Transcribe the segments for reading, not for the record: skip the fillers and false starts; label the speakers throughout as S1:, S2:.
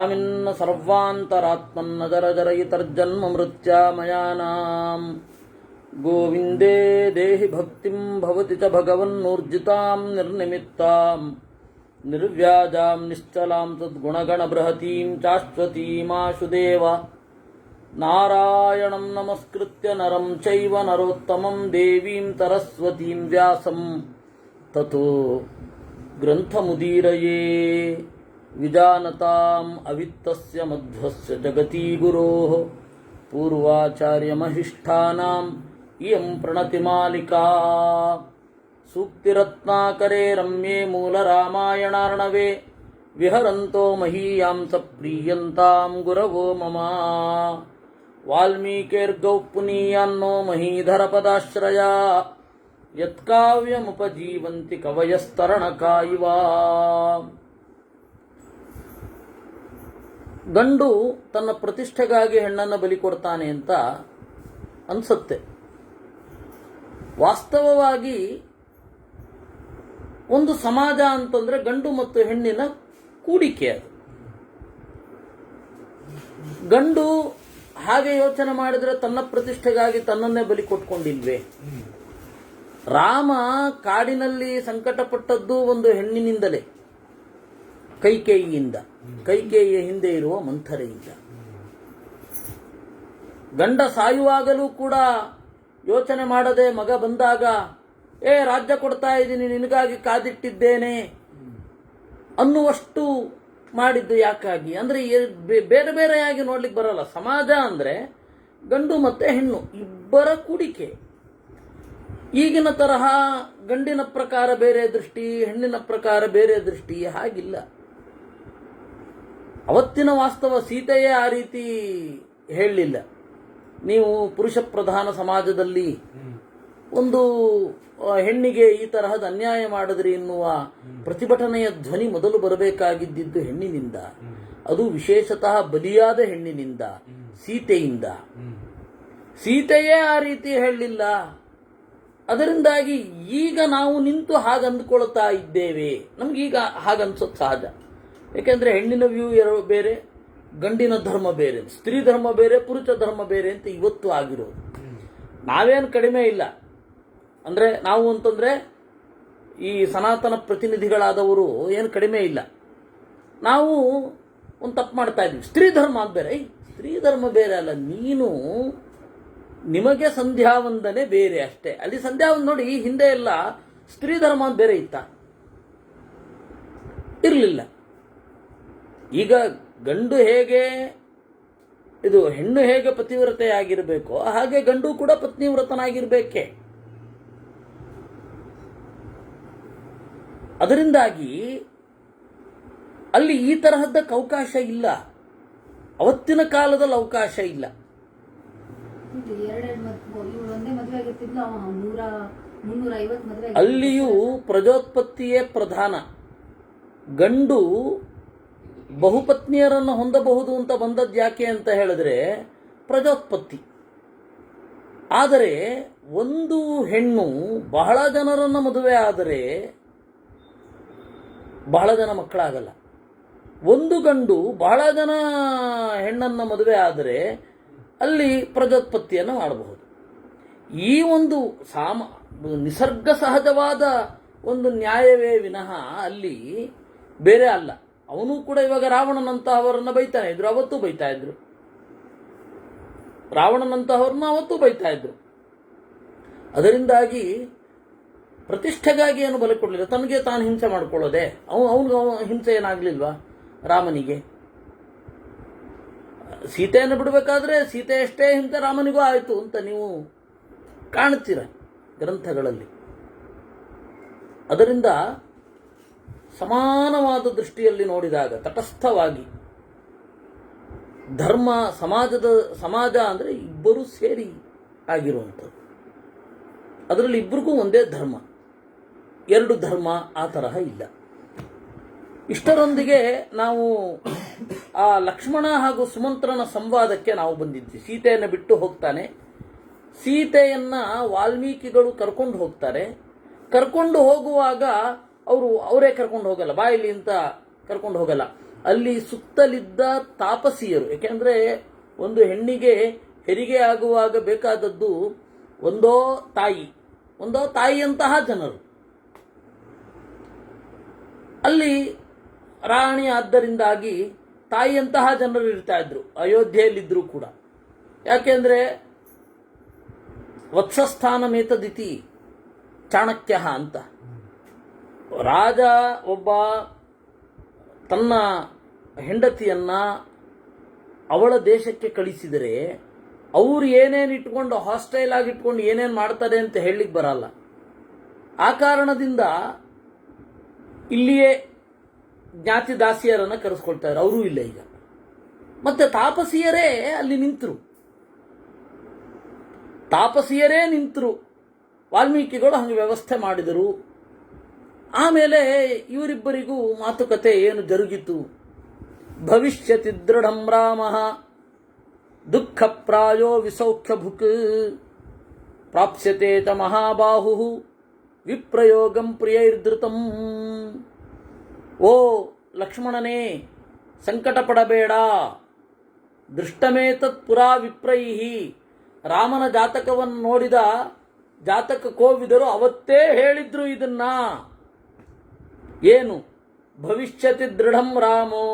S1: स्वामिन्न सर्वान्तरात्मन्न जरजरयितर्जन्म मृत्यामयानां गोविन्दे देहि भक्तिं भवति च भगवन्नूर्जितां निर्निमित्तां निर्व्याजां निश्चलां तद्गुणगणबृहतीं चाश्वतीमाशुदेव नारायणं नमस्कृत्य नरं चैव नरोत्तमं देवीं सरस्वतीं व्यासं ततो ग्रन्थमुदीरये विजानताम् अवित्तस्य मध्वस्य जगती गुरोः पूर्वाचार्यमहिष्ठानाम् इयं प्रणतिमालिका सूक्तिरत्नाकरे रम्ये मूलरामायणार्णवे विहरन्तो महीयां स प्रीयन्तां गुरवो मम वाल्मीकिर्गौ पुनीयान्नो महीधरपदाश्रया यत्काव्यमुपजीवन्ति कवयस्तरणका इव. ಗಂಡು ತನ್ನ ಪ್ರತಿಷ್ಠೆಗಾಗಿ ಹೆಣ್ಣನ್ನು ಬಲಿ ಕೊಡ್ತಾನೆ ಅಂತ ಅನ್ಸುತ್ತೆ. ವಾಸ್ತವವಾಗಿ ಒಂದು ಸಮಾಜ ಅಂತಂದ್ರೆ ಗಂಡು ಮತ್ತು ಹೆಣ್ಣಿನ ಕೂಡಿಕೆ. ಅದು ಗಂಡು ಹಾಗೆ ಯೋಚನೆ ಮಾಡಿದ್ರೆ ತನ್ನ ಪ್ರತಿಷ್ಠೆಗಾಗಿ ತನ್ನನ್ನೇ ಬಲಿ ಕೊಟ್ಕೊಂಡಿಲ್ವೇ? ರಾಮ ಕಾಡಿನಲ್ಲಿ ಸಂಕಟಪಟ್ಟದ್ದು ಒಂದು ಹೆಣ್ಣಿನಿಂದಲೇ, ಕೈಕೇಯಿಯಿಂದ, ಕೈಕೇಯಿಯ ಹಿಂದೆ ಇರುವ ಮಂಥರೆಯಿಂದ. ಗಂಡ ಸಾಯುವಾಗಲೂ ಕೂಡ ಯೋಚನೆ ಮಾಡದೆ ಮಗ ಬಂದಾಗ ರಾಜ್ಯ ಕೊಡ್ತಾ ಇದ್ದೀನಿ, ನಿನಗಾಗಿ ಕಾದಿಟ್ಟಿದ್ದೇನೆ ಅನ್ನುವಷ್ಟು ಮಾಡಿದ್ದು ಯಾಕಾಗಿ ಅಂದ್ರೆ ಬೇರೆ ಬೇರೆಯಾಗಿ ನೋಡ್ಲಿಕ್ಕೆ ಬರಲ್ಲ. ಸಮಾಜ ಅಂದ್ರೆ ಗಂಡು ಮತ್ತೆ ಹೆಣ್ಣು ಇಬ್ಬರ ಕೂಡಿಕೆ. ಈಗಿನ ತರಹ ಗಂಡಿನ ಪ್ರಕಾರ ಬೇರೆ ದೃಷ್ಟಿ, ಹೆಣ್ಣಿನ ಪ್ರಕಾರ ಬೇರೆ ದೃಷ್ಟಿ ಹಾಗಿಲ್ಲ. ಅವತ್ತಿನ ವಾಸ್ತವ ಸೀತೆಯೇ ಆ ರೀತಿ ಹೇಳಲಿಲ್ಲ. ನೀವು ಪುರುಷ ಪ್ರಧಾನ ಸಮಾಜದಲ್ಲಿ ಒಂದು ಹೆಣ್ಣಿಗೆ ಈ ತರಹದ ಅನ್ಯಾಯ ಮಾಡಿದ್ರಿ ಎನ್ನುವ ಪ್ರತಿಭಟನೆಯ ಧ್ವನಿ ಮೊದಲು ಬರಬೇಕಾಗಿದ್ದು ಹೆಣ್ಣಿನಿಂದ, ಅದು ವಿಶೇಷತಃ ಬಲಿಯಾದ ಹೆಣ್ಣಿನಿಂದ, ಸೀತೆಯಿಂದ. ಸೀತೆಯೇ ಆ ರೀತಿ ಹೇಳಲಿಲ್ಲ. ಅದರಿಂದಾಗಿ ಈಗ ನಾವು ನಿಂತು ಹಾಗಂದುಕೊಳ್ತಾ ಇದ್ದೇವೆ. ನಮ್ಗೀಗ ಹಾಗನ್ಸೋದು ಸಹಜ. ಯಾಕೆಂದ್ರೆ ಹೆಣ್ಣಿನ ವ್ಯೂ ಬೇರೆ, ಗಂಡಿನ ಧರ್ಮ ಬೇರೆ, ಸ್ತ್ರೀ ಧರ್ಮ ಬೇರೆ, ಪುರುಷ ಧರ್ಮ ಬೇರೆ ಅಂತ ಇವತ್ತು ಆಗಿರೋದು. ನಾವೇನು ಕಡಿಮೆ ಇಲ್ಲ. ಅಂದ್ರೆ ನಾವು ಅಂತಂದ್ರೆ ಈ ಸನಾತನ ಪ್ರತಿನಿಧಿಗಳಾದವರು ಏನು ಕಡಿಮೆ ಇಲ್ಲ. ನಾವು ಒಂದು ತಪ್ಪು ಮಾಡ್ತಾ ಇದ್ವಿ. ಸ್ತ್ರೀ ಧರ್ಮ ಅಂತ ಬೇರೆ. ಸ್ತ್ರೀ ಧರ್ಮ ಬೇರೆ ಅಲ್ಲ, ನೀನು ನಿಮಗೆ ಸಂಧ್ಯಾ ವಂದನೆ ಬೇರೆ ಅಷ್ಟೇ. ಅಲ್ಲಿ ಸಂಧ್ಯಾ ವಂದನೆ ನೋಡಿ, ಹಿಂದೆ ಎಲ್ಲ ಸ್ತ್ರೀ ಧರ್ಮ ಅಂತ ಬೇರೆ ಇತ್ತ? ಇರಲಿಲ್ಲ. ಈಗ ಗಂಡು ಹೇಗೆ ಇದು ಹೆಣ್ಣು ಹೇಗೆ ಪತಿವ್ರತೆಯಾಗಿರಬೇಕೋ ಹಾಗೆ ಗಂಡು ಕೂಡ ಪತ್ನಿವ್ರತನಾಗಿರ್ಬೇಕೆ. ಅದರಿಂದಾಗಿ ಅಲ್ಲಿ ಈ ತರಹದ್ದಕ್ಕೆ ಅವಕಾಶ ಇಲ್ಲ. ಅವತ್ತಿನ ಕಾಲದಲ್ಲಿ ಅವಕಾಶ ಇಲ್ಲ. ಅಲ್ಲಿಯೂ ಪ್ರಜೋತ್ಪತ್ತಿಯೇ ಪ್ರಧಾನ. ಗಂಡು ಬಹುಪತ್ನಿಯರನ್ನು ಹೊಂದಬಹುದು ಅಂತ ಬಂದದ್ದು ಯಾಕೆ ಅಂತ ಹೇಳಿದ್ರೆ ಪ್ರಜೋತ್ಪತ್ತಿ. ಆದರೆ ಒಂದು ಹೆಣ್ಣು ಬಹಳ ಜನರನ್ನು ಮದುವೆ ಆದರೆ ಬಹಳ ಜನ ಮಕ್ಕಳಾಗಲ್ಲ. ಒಂದು ಗಂಡು ಬಹಳ ಜನ ಹೆಣ್ಣನ್ನು ಮದುವೆ ಆದರೆ ಅಲ್ಲಿ ಪ್ರಜೋತ್ಪತ್ತಿಯನ್ನು ಮಾಡಬಹುದು. ಈ ಒಂದು ನಿಸರ್ಗ ಸಹಜವಾದ ಒಂದು ನ್ಯಾಯವೇ ವಿನಃ ಅಲ್ಲಿ ಬೇರೆ ಅಲ್ಲ. ಅವನು ಕೂಡ ಇವಾಗ ರಾವಣನಂತಹವರನ್ನ ಬೈತಾನೆ ಇದ್ರು, ಅವತ್ತು ಬೈತಾ ಇದ್ರು. ರಾವಣನಂತಹವ್ರನ್ನ ಅವತ್ತು ಬೈತಾ ಇದ್ರು. ಅದರಿಂದಾಗಿ ಪ್ರತಿಷ್ಠೆಗಾಗಿ ಏನು ಬಲ ಕೊಡಲಿಲ್ಲ. ತನಗೆ ತಾನು ಹಿಂಸೆ ಮಾಡ್ಕೊಳ್ಳೋದೆ. ಅವನಿಗೆ ಹಿಂಸೆ ಏನಾಗ್ಲಿಲ್ವಾ ರಾಮನಿಗೆ? ಸೀತೆಯನ್ನು ಬಿಡಬೇಕಾದ್ರೆ ಸೀತೆಯಷ್ಟೇ ಹಿಂಸೆ ರಾಮನಿಗೂ ಆಯಿತು ಅಂತ ನೀವು ಕಾಣ್ತೀರ ಗ್ರಂಥಗಳಲ್ಲಿ. ಅದರಿಂದ ಸಮಾನವಾದ ದೃಷ್ಟಿಯಲ್ಲಿ ನೋಡಿದಾಗ ತಟಸ್ಥವಾಗಿ ಸಮಾಜ ಅಂದರೆ ಇಬ್ಬರು ಸೇರಿ ಆಗಿರುವಂಥದ್ದು. ಅದರಲ್ಲಿ ಇಬ್ಬರಿಗೂ ಒಂದೇ ಧರ್ಮ, ಎರಡು ಧರ್ಮ ಆ ತರಹ ಇಲ್ಲ. ಇಷ್ಟರೊಂದಿಗೆ ನಾವು ಆ ಲಕ್ಷ್ಮಣ ಹಾಗೂ ಸುಮಂತ್ರನ ಸಂವಾದಕ್ಕೆ ನಾವು ಬಂದಿದ್ವಿ. ಸೀತೆಯನ್ನು ಬಿಟ್ಟು ಹೋಗ್ತಾನೆ. ಸೀತೆಯನ್ನ ವಾಲ್ಮೀಕಿಗಳು ಕರ್ಕೊಂಡು ಹೋಗ್ತಾರೆ. ಕರ್ಕೊಂಡು ಹೋಗುವಾಗ ಅವರೇ ಕರ್ಕೊಂಡು ಹೋಗಲ್ಲ, ಬಾಯಿಲಿ ಅಂತ ಕರ್ಕೊಂಡು ಹೋಗಲ್ಲ. ಅಲ್ಲಿ ಸುತ್ತಲಿದ್ದ ತಾಪಸಿಯರು, ಯಾಕೆಂದ್ರೆ ಒಂದು ಹೆಣ್ಣಿಗೆ ಹೆರಿಗೆ ಆಗುವಾಗ ಬೇಕಾದದ್ದು ಒಂದೋ ತಾಯಿಯಂತಹ ಜನರು. ಅಲ್ಲಿ ರಾಣಿ ಆದ್ದರಿಂದಾಗಿ ತಾಯಿಯಂತಹ ಜನರು ಇರ್ತಾ ಇದ್ರು, ಅಯೋಧ್ಯೆಯಲ್ಲಿದ್ದರೂ ಕೂಡ. ಯಾಕೆಂದ್ರೆ ವತ್ಸಸ್ಥಾನಮೇತದಿತಿ ಚಾಣಕ್ಯ ಅಂತ. ರಾಜ ಒಬ್ಬ ತನ್ನ ಹೆಂಡತಿಯನ್ನ ಅವಳ ದೇಶಕ್ಕೆ ಕಳಿಸಿದರೆ ಅವರು ಏನೇನು ಇಟ್ಕೊಂಡು ಹಾಸ್ಟೈಲ್ ಆಗಿ ಇಟ್ಕೊಂಡು ಏನೇನು ಮಾಡ್ತಾರೆ ಅಂತ ಹೇಳಲಿಕ್ಕೆ ಬರಲ್ಲ. ಆ ಕಾರಣದಿಂದ ಇಲ್ಲಿಯೇ ಜ್ಞಾತಿ ದಾಸಿಯರನ್ನು ಕರೆಸ್ಕೊಳ್ತಾರೆ. ಅವರೂ ಇಲ್ಲ ಈಗ. ಮತ್ತೆ ತಾಪಸಿಯರೇ ಅಲ್ಲಿ ನಿಂತರು. ವಾಲ್ಮೀಕಿಗಳು ಹಂಗೆ ವ್ಯವಸ್ಥೆ ಮಾಡಿದರು. ಆಮೇಲೆ ಇವರಿಬ್ಬರಿಗೂ ಮಾತುಕತೆ ಏನು ಜರುಗಿತು. ಭವಿಷ್ಯತಿ ದೃಢಂ ರಾಮ ದುಃಖ ಪ್ರಾಯೋ ವಿಸೌಖ್ಯ ಭುಕ್ ಪ್ರಾಪ್ಸ್ಯತೆ ಚ ಮಹಾಬಾಹು ವಿಪ್ರಯೋಗಂ ಪ್ರಿಯೈರ್ಧೃತಂ. ಓ ಲಕ್ಷ್ಮಣನೇ, ಸಂಕಟ ಪಡಬೇಡ. ದೃಷ್ಟಮೇತತ್ ಪುರಾ ವಿಪ್ರೈಹಿ. ರಾಮನ ಜಾತಕವನ್ನು ನೋಡಿದ ಜಾತಕ ಕೋವಿದರು ಅವತ್ತೇ ಹೇಳಿದ್ರು ಇದನ್ನ. ಏನು? ಭವಿಷ್ಯತಿ ದೃಢಂ ರಾಮೋ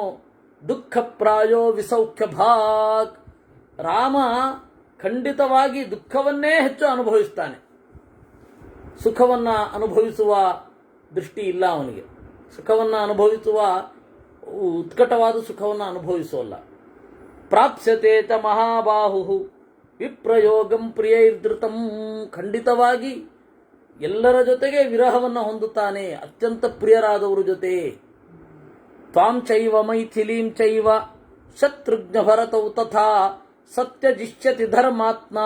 S1: ದುಃಖ ಪ್ರಾಯೋ ವಿಸೌಖ್ಯ ಭಾಗ್. ರಾಮ ಖಂಡಿತವಾಗಿ ದುಃಖವನ್ನೇ ಹೆಚ್ಚು ಅನುಭವಿಸ್ತಾನೆ. ಸುಖವನ್ನ ಅನುಭವಿಸುವ ದೃಷ್ಟಿ ಇಲ್ಲ ಅವನಿಗೆ. ಸುಖವನ್ನ ಅನುಭವಿಸುವ ಉತ್ಕಟವಾದ ಸುಖವನ್ನು ಅನುಭವಿಸೋಲ್ಲ. ಪ್ರಾಪ್ಸ್ಯತೆ ಚ ಮಹಾಬಾಹು ವಿಪ್ರಯೋಗಂ ಪ್ರಿಯೈರ್ಧೃತಂ. ಖಂಡಿತವಾಗಿ ಎಲ್ಲರ ಜೊತೆಗೆ ವಿರಹವನ್ನು ಹೊಂದುತ್ತಾನೆ, ಅತ್ಯಂತ ಪ್ರಿಯರಾದವರ ಜೊತೆ. ತ್ವಾಂ ಚೈವ ಮೈಥಿಲೀಂ ಚೈವ ಶತ್ರುಘ್ನ ಭರತೌ ತಥಾ ಸತ್ಯಜಿಷ್ಯತಿ ಧರ್ಮಾತ್ಮ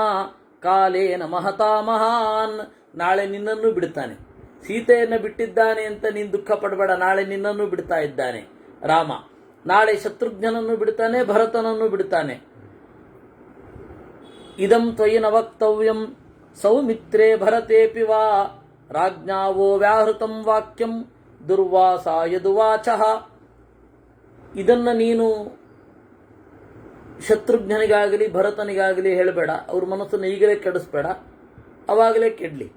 S1: ಕಾಲೇನ ಮಹತಾ ಮಹಾನ್. ನಾಳೆ ನಿನ್ನನ್ನು ಬಿಡುತ್ತಾನೆ. ಸೀತೆಯನ್ನು ಬಿಟ್ಟಿದ್ದಾನೆ ಅಂತ ನೀನು ದುಃಖ ಪಡಬೇಡ, ನಾಳೆ ನಿನ್ನನ್ನು ಬಿಡ್ತಾ ಇದ್ದಾನೆ ರಾಮ. ನಾಳೆ ಶತ್ರುಘ್ನನನ್ನು ಬಿಡ್ತಾನೆ, ಭರತನನ್ನು ಬಿಡ್ತಾನೆ. ಇದಂ ತ್ವಯಿ ನ ವಕ್ತವ್ಯಂ ಸೌಮಿತ್ರೇ ಭರತೇಪಿ ವಾ ರಾಜ್ಞಾವೋ ವ್ಯಾಹೃತಂ ವಾಕ್ಯಂ ದುರ್ವಾಸ ಯದುವಾಚಃ. ಇದನ್ನ ನೀನು ಶತ್ರುಘ್ನಿಗಾಗಲಿ ಭರತನಿಗಾಗಲಿ ಹೇಳಬೇಡ. ಅವ್ರ ಮನಸ್ಸನ್ನು ಈಗಲೇ ಕೆಡಿಸ್ಬೇಡ, ಅವಾಗಲೇ ಕೆಡ್ಲಿ.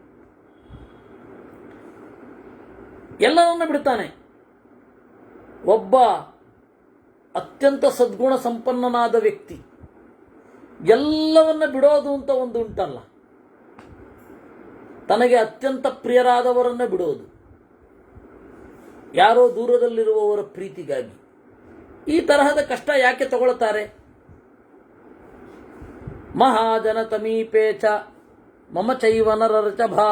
S1: ಎಲ್ಲವನ್ನ ಬಿಡ್ತಾನೆ. ಒಬ್ಬ ಅತ್ಯಂತ ಸದ್ಗುಣ ಸಂಪನ್ನನಾದ ವ್ಯಕ್ತಿ ಎಲ್ಲವನ್ನ ಬಿಡೋದು ಅಂತ ಒಂದು ಉಂಟಲ್ಲ, ತನಗೆ ಅತ್ಯಂತ ಪ್ರಿಯರಾದವರನ್ನ ಬಿಡೋದು, ಯಾರೋ ದೂರದಲ್ಲಿರುವವರ ಪ್ರೀತಿಗಾಗಿ. ಈ ತರಹದ ಕಷ್ಟ ಯಾಕೆ ತಗೊಳ್ತಾರೆ? ಮಹಾಜನ ತಮೀಪೇ ಚ ಮಮ ಚೈವ ನರರಚಭಾ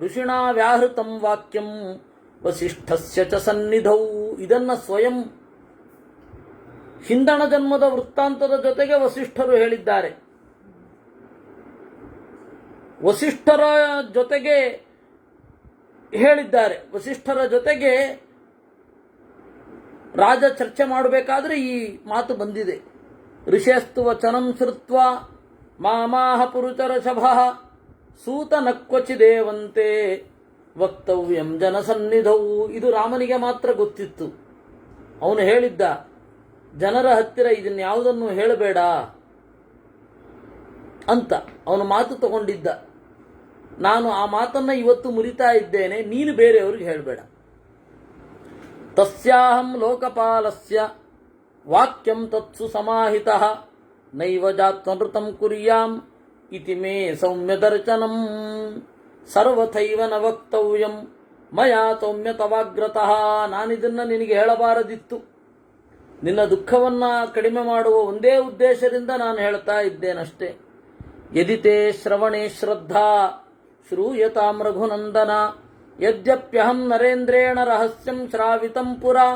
S1: ಋಷಿಣಾ ವ್ಯಾಹೃತಂ ವಾಕ್ಯಂ ವಸಿಷ್ಠಸ್ಯ ಚ ಸನ್ನಿಧೌ. ಇದನ್ನ ಸ್ವಯಂ ಹಿಂದಣ ಜನ್ಮದ ವೃತ್ತಾಂತದ ಜೊತೆಗೆ ವಸಿಷ್ಠರು ಹೇಳಿದ್ದಾರೆ. ವಸಿಷ್ಠರ ಜೊತೆಗೆ ಹೇಳಿದ್ದಾರೆ. ವಸಿಷ್ಠರ ಜೊತೆಗೆ ರಾಜ ಚರ್ಚೆ ಮಾಡಬೇಕಾದ್ರೆ ಈ ಮಾತು ಬಂದಿದೆ. ಋಷೇಸ್ತು ವಚನಂ ಶ್ರುತ್ವಾ ಮಾಮಾಹ ಪುರುಚರಷಭಃ ಸೂತ ನಕ್ವಚಿದೇವಂತೆ ವಕ್ತವ್ಯಂ ಜನಸನ್ನಿಧವು. ಇದು ರಾಮನಿಗೆ ಮಾತ್ರ ಗೊತ್ತಿತ್ತು. ಅವನು ಹೇಳಿದ್ದ, ಜನರ ಹತ್ತಿರ ಇದನ್ಯಾವುದನ್ನು ಹೇಳಬೇಡ ಅಂತ ಅವನು ಮಾತು ತಗೊಂಡಿದ್ದ. ನಾನು ಆ ಮಾತನ್ನ ಇವತ್ತು ಮುರಿತಾ ಇದ್ದೇನೆ, ನೀನು ಬೇರೆಯವ್ರಿಗೆ ಹೇಳಬೇಡ. ತಸ್ಯಾಹಂ ಲೋಕಪಾಲಸ್ಯ ವಾಕ್ಯಂ ತತ್ಸು ಸಮಾಹಿತಃ ನೈವ ಜಾತ್ವನೃತಂ ಕುರ್ಯಾಂ ಇತಿ ಮೇ ಸೌಮ್ಯ ದರ್ಶನಂ ಸರ್ವಥೈವ ನ ವಕ್ತವ್ಯಂ ಮಯಾ ಸೌಮ್ಯ ತವಾಗ್ರತಃ. ನಾನಿದನ್ನ ನಿನಗೆ ಹೇಳಬಾರದಿತ್ತು. ನಿನ್ನ ದುಃಖವನ್ನ ಕಡಿಮೆ ಮಾಡುವ ಒಂದೇ ಉದ್ದೇಶದಿಂದ ನಾನು ಹೇಳ್ತಾ ಇದ್ದೇನಷ್ಟೇ. ಯದಿತೇ ಶ್ರವಣೇ ಶ್ರದ್ಧಾ ಶ್ರೂಯತಾಂ ರಘುನಂದನ ಯದ್ಯಪ್ಯಹಂ ನರೇಂದ್ರೇಣ ರಹಸ್ಯಂ ಶ್ರಾವಿತಂ ಪುರಾ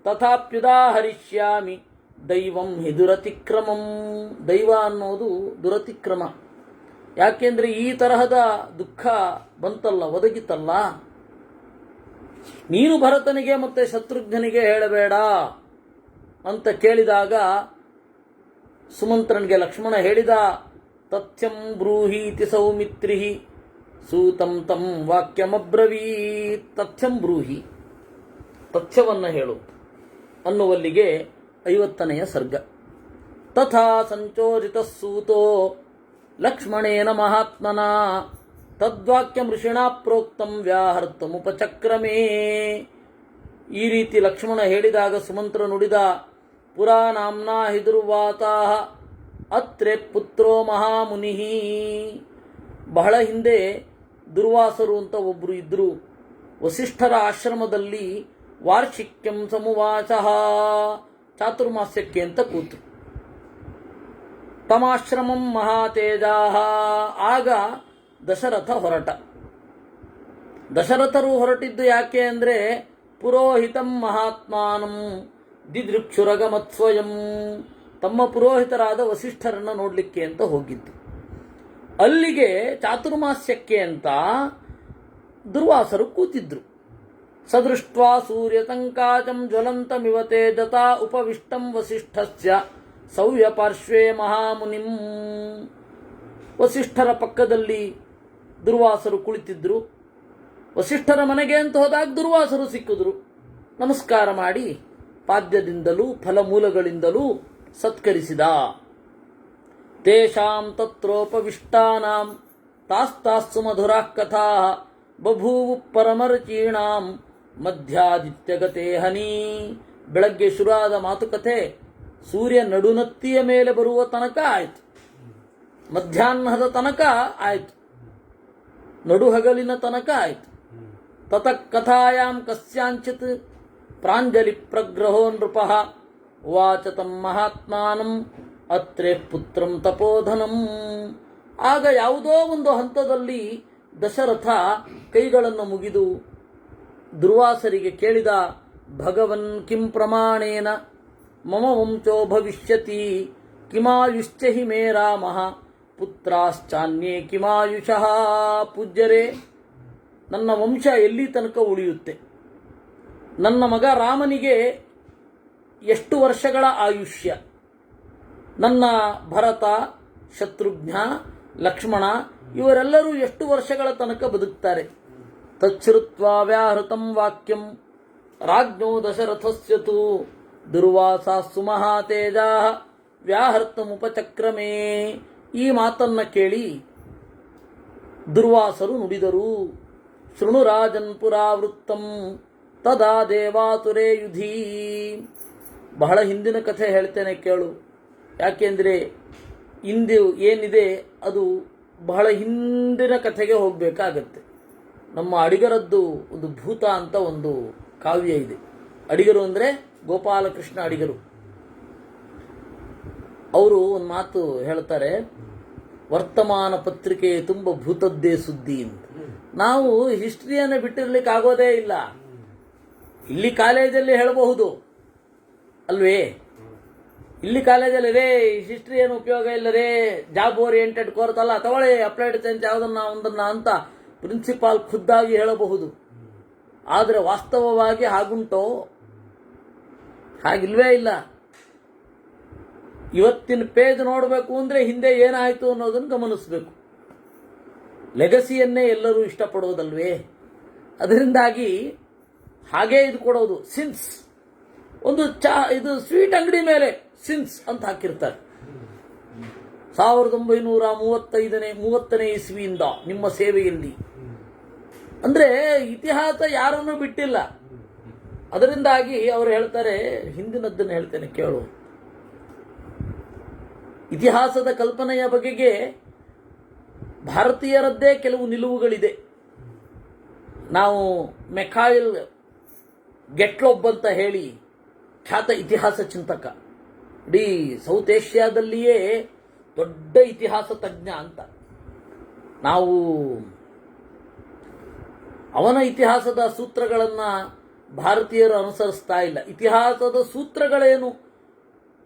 S1: ತಥಾಪ್ಯುದಾಹರಿಷ್ಯಾಮಿ ದೈವಂ ಹಿ ದುರತಿಕ್ರಮಂ. ದೈವ ಅನ್ನೋದು ದುರತಿಕ್ರಮ. ಯಾಕೆಂದ್ರೆ ಈ ತರಹದ ದುಃಖ ಬಂತಲ್ಲ, ಒದಗಿತಲ್ಲ, ನೀನು ಭರತನಿಗೆ ಮತ್ತೆ ಶತ್ರುಘ್ನಿಗೆ ಹೇಳಬೇಡ ಅಂತ ಕೇಳಿದಾಗ ಸುಮಂತ್ರನಿಗೆ ಲಕ್ಷ್ಮಣ ಹೇಳಿದ, ತಥ್ಯಂ ಬ್ರೂಹೀತಿ ಸೌಮಿತ್ರಿ ಸೂತಂ ತಂ ವಾಕ್ಯಮಬ್ರವೀತ್. ತಥ್ಯಂ ಬ್ರೂಹಿ, ತಥ್ಯವನ್ನ ಹೇಳು ಅನ್ನುವಲ್ಲಿಗೆ 50ನೆಯ ಸರ್ಗ. ತಥಾ ಸಂಚೋರಿತ ಸೂತೋ ಲಕ್ಷ್ಮಣೇನ ಮಹಾತ್ಮನ ತದ್ವಾಕ್ಯ ಋಷಿಣಾ ಪ್ರೋಕ್ತಂ ವ್ಯಾಹರ್ತಮುಪಚಕ್ರಮೇ. ಈ ರೀತಿ ಲಕ್ಷ್ಮಣ ಹೇಳಿದಾಗ ಸುಮಂತ್ರ ನುಡಿದ, ಪುರಾ ನಾಮ್ನಾ ಹಿ ದುರ್ವಾತಾಃ ಅತ್ರೆ ಪುತ್ರೋ ಮಹಾಮುನಿ. ಬಹಳ ಹಿಂದೆ ದುರ್ವಾಸರು ಅಂತ ಒಬ್ಬರು ಇದ್ರು. ವಸಿಷ್ಠರ ಆಶ್ರಮದಲ್ಲಿ ವಾರ್ಷಿಕ್ಯಂ ಸಮುವಾಚಃ, ಚಾತುರ್ಮಾಸ್ಯಕ್ಕೆ ಅಂತ ಕೂತರು. ತಮಾಶ್ರಮಂ ಮಹಾತೇಜಾಃ. ಆಗ ದಶರಥ ಹೊರಟ. ದಶರಥರು ಹೊರಟಿದ್ದು ಯಾಕೆ ಅಂದರೆ ಪುರೋಹಿತಂ ಮಹಾತ್ಮಾನಂ ದಿದೃಕ್ಷುರಗಮತ್ಸ್ವಯಂ, ತಮ್ಮ ಪುರೋಹಿತರಾದ ವಸಿಷ್ಠರನ್ನು ನೋಡಲಿಕ್ಕೆ ಅಂತ ಹೋಗಿದ್ದು. ಅಲ್ಲಿಗೆ ಚಾತುರ್ಮಾಸ್ಯಕ್ಕೆ ಅಂತ ದುರ್ವಾಸರು ಕೂತಿದ್ರು. ಸದೃಷ್ಟ್ವಾ ಸೂರ್ಯತಂಕಾಚಂ ಜ್ವಲಂತಮಿವ ತೇಜತಾ ಉಪವಿಷ್ಟಂ ವಸಿಷ್ಠಸ್ಯ ಸವ್ಯಪಾರ್ಶ್ವೇ ಮಹಾಮುನಿಂ. ವಸಿಷ್ಠರ ಪಕ್ಕದಲ್ಲಿ ದುರ್ವಾಸರು ಕುಳಿತಿದ್ರು. ವಸಿಷ್ಠರ ಮನೆಗೆ ಅಂತ ಹೋದಾಗ ದುರ್ವಾಸರು ಸಿಕ್ಕಿದ್ರು. ನಮಸ್ಕಾರ ಮಾಡಿ ಪಾದ್ಯದಿಂದಲೂ ಫಲಮೂಲಗಳಿಂದಲೂ ಸತ್ಕರಿಸಿದ. ತೇಷಾಂ ತತ್ರೋಪವಿಷ್ಟಾನಾಂ ತಾಸ್ತಾಸ್ಸು ಮಧುರಾಃ ಕಥಾಃ ಬಭೂವು ಪರಮರುಚೀಣಾಂ ಮಧ್ಯಾದಿತ್ಯಗತೆ ಹನಿ. ಬೆಳಗ್ಗೆ ಶುರುವಾದ ಮಾತುಕತೆ ಸೂರ್ಯ ನಡುನತ್ತಿಯ ಮೇಲೆ ಬರುವ ತನಕ ಆಯಿತು, ಮಧ್ಯಾಹ್ನದ ತನಕ ಆಯಿತು, ನಡುಹಗಲಿನ ತನಕ ಆಯಿತು. ತತಃ ಕಥಾಯಾಂ ಕಸ್ಯಾಂಚಿತ್ ಪ್ರಾಂಜಲಿ ಪ್ರಗ್ರಹೋ ನೃಪಃ ಉವಾಚ ತಂ ಮಹಾತ್ಮಾನಂ ಅತ್ರೇ ಪುತ್ರಂ ತಪೋಧನಂ. ಆಗ ಯಾವುದೋ ಒಂದು ಹಂತದಲ್ಲಿ ದಶರಥ ಕೈಗಳನ್ನು ಮುಗಿದು ದುರ್ವಾಸರಿಗೆ ಕೇಳಿದ, ಭಗವನ್ ಕಿಂ ಪ್ರಮಾಣೇನ ಮಮ ವಂಶೋ ಭವಿಷ್ಯತಿ ಕಿಮಾಯುಶ್ಚ ಹಿ ಮೇ ರಾಮಃ ಪುತ್ರಾಶ್ಚಾನ್ಯೇ ಕಿಮಾಯುಷಃ. ಪೂಜ್ಯರೇ, ನನ್ನ ವಂಶ ಎಲ್ಲಿ ತನಕ ಉಳಿಯುತ್ತೆ? ನನ್ನ ಮಗ ರಾಮನಿಗೆ ಎಷ್ಟು ವರ್ಷಗಳ ಆಯುಷ್ಯ? ನನ್ನ ಭರತ, ಶತ್ರುಘ್ನ, ಲಕ್ಷ್ಮಣ ಇವರೆಲ್ಲರೂ ಎಷ್ಟು ವರ್ಷಗಳ ತನಕ ಬದುಕ್ತಾರೆ? ತಚ್ಛ್ರುತ್ವಾ ವ್ಯಾಹೃತಂ ವಾಕ್ಯಂ ರಾಜ್ಞೋ ದಶರಥಸ್ಯ ತು ದುರ್ವಾಸಾಸ್ಸು ಮಹಾತೇಜಾಃ ವ್ಯಾಹರ್ತಮುಪಚಕ್ರಮೇ. ಈ ಮಾತನ್ನ ಕೇಳಿ ದುರ್ವಾಸರು ನುಡಿದರು, ಶೃಣು ರಾಜನ್ ಪುರಾವೃತ್ತಂ ತದಾ ದೇವಾತುರೇ ಯುಧಿ. ಬಹಳ ಹಿಂದಿನ ಕಥೆ ಹೇಳ್ತೇನೆ ಕೇಳು. ಯಾಕೆಂದರೆ ಇಂದು ಏನಿದೆ ಅದು ಬಹಳ ಹಿಂದಿನ ಕಥೆಗೆ ಹೋಗಬೇಕಾಗತ್ತೆ. ನಮ್ಮ ಅಡಿಗರದ್ದು ಒಂದು ಭೂತ ಅಂತ ಒಂದು ಕಾವ್ಯ ಇದೆ. ಅಡಿಗರು ಅಂದರೆ ಗೋಪಾಲಕೃಷ್ಣ ಅಡಿಗರು. ಅವರು ಒಂದು ಮಾತು ಹೇಳ್ತಾರೆ, ವರ್ತಮಾನ ಪತ್ರಿಕೆ ತುಂಬ ಭೂತದ್ದೇ ಸುದ್ದಿ ಅಂತ. ನಾವು ಹಿಸ್ಟ್ರಿಯನ್ನು ಬಿಟ್ಟಿರ್ಲಿಕ್ಕೆ ಆಗೋದೇ ಇಲ್ಲ. ಇಲ್ಲಿ ಕಾಲೇಜಲ್ಲಿ ಹೇಳಬಹುದು ಅಲ್ವೇ, ಇಲ್ಲಿ ಕಾಲೇಜಲ್ಲಿ ರೇ ಹಿಸ್ಟ್ರಿ ಏನು ಉಪಯೋಗ ಇಲ್ಲ ರೇ, ಜಾಬ್ ಓರಿಯೆಂಟೆಡ್ ಕೋರ್ಸ್ ಅಲ್ಲ, ತಗೊಳ್ಳಿ ಅಪ್ಲೈಡ್ ಸೈನ್ಸ್ ಯಾವುದನ್ನ ಒಂದನ್ನ ಅಂತ ಪ್ರಿನ್ಸಿಪಾಲ್ ಖುದ್ದಾಗಿ ಹೇಳಬಹುದು. ಆದರೆ ವಾಸ್ತವವಾಗಿ ಹಾಗುಂಟೋ? ಹಾಗಿಲ್ವೇ ಇಲ್ಲ. ಇವತ್ತಿನ ಪೇಜ್ ನೋಡಬೇಕು ಅಂದರೆ ಹಿಂದೆ ಏನಾಯಿತು ಅನ್ನೋದನ್ನು ಗಮನಿಸಬೇಕು. ಲೆಗಸಿಯನ್ನೇ ಎಲ್ಲರೂ ಇಷ್ಟಪಡೋದಲ್ವೇ? ಅದರಿಂದಾಗಿ ಹಾಗೇ ಇದು ಕೊಡೋದು. ಸಿನ್ಸ್ ಒಂದು ಇದು ಸ್ವೀಟ್ ಅಂಗಡಿ ಮೇಲೆ ಸಿನ್ಸ್ ಅಂತ ಹಾಕಿರ್ತಾರೆ. 1930ನೇ ಇಸ್ವಿಯಿಂದ ನಿಮ್ಮ ಸೇವೆಯಲ್ಲಿ ಅಂದರೆ ಇತಿಹಾಸ ಯಾರನ್ನೂ ಬಿಟ್ಟಿಲ್ಲ. ಅದರಿಂದಾಗಿ ಅವರು ಹೇಳ್ತಾರೆ, ಹಿಂದಿನದ್ದನ್ನು ಹೇಳ್ತೇನೆ ಕೇಳು. ಇತಿಹಾಸದ ಕಲ್ಪನೆಯ ಬಗೆಗೆ ಭಾರತೀಯರದ್ದೇ ಕೆಲವು ನಿಲುವುಗಳಿದೆ. ನಾವು ಮೆಖಾಯಿಲ್ ಗೆಟ್ಲೊಬ್ ಅಂತ ಹೇಳಿ ಖ್ಯಾತ ಇತಿಹಾಸ ಚಿಂತಕ, ಇಡೀ ಸೌತ್ ಏಷ್ಯಾದಲ್ಲಿಯೇ ದೊಡ್ಡ ಇತಿಹಾಸ ತಜ್ಞ ಅಂತ. ನಾವು ಅವನ ಇತಿಹಾಸದ ಸೂತ್ರಗಳನ್ನು ಭಾರತೀಯರು ಅನುಸರಿಸ್ತಾ ಇಲ್ಲ. ಇತಿಹಾಸದ ಸೂತ್ರಗಳೇನು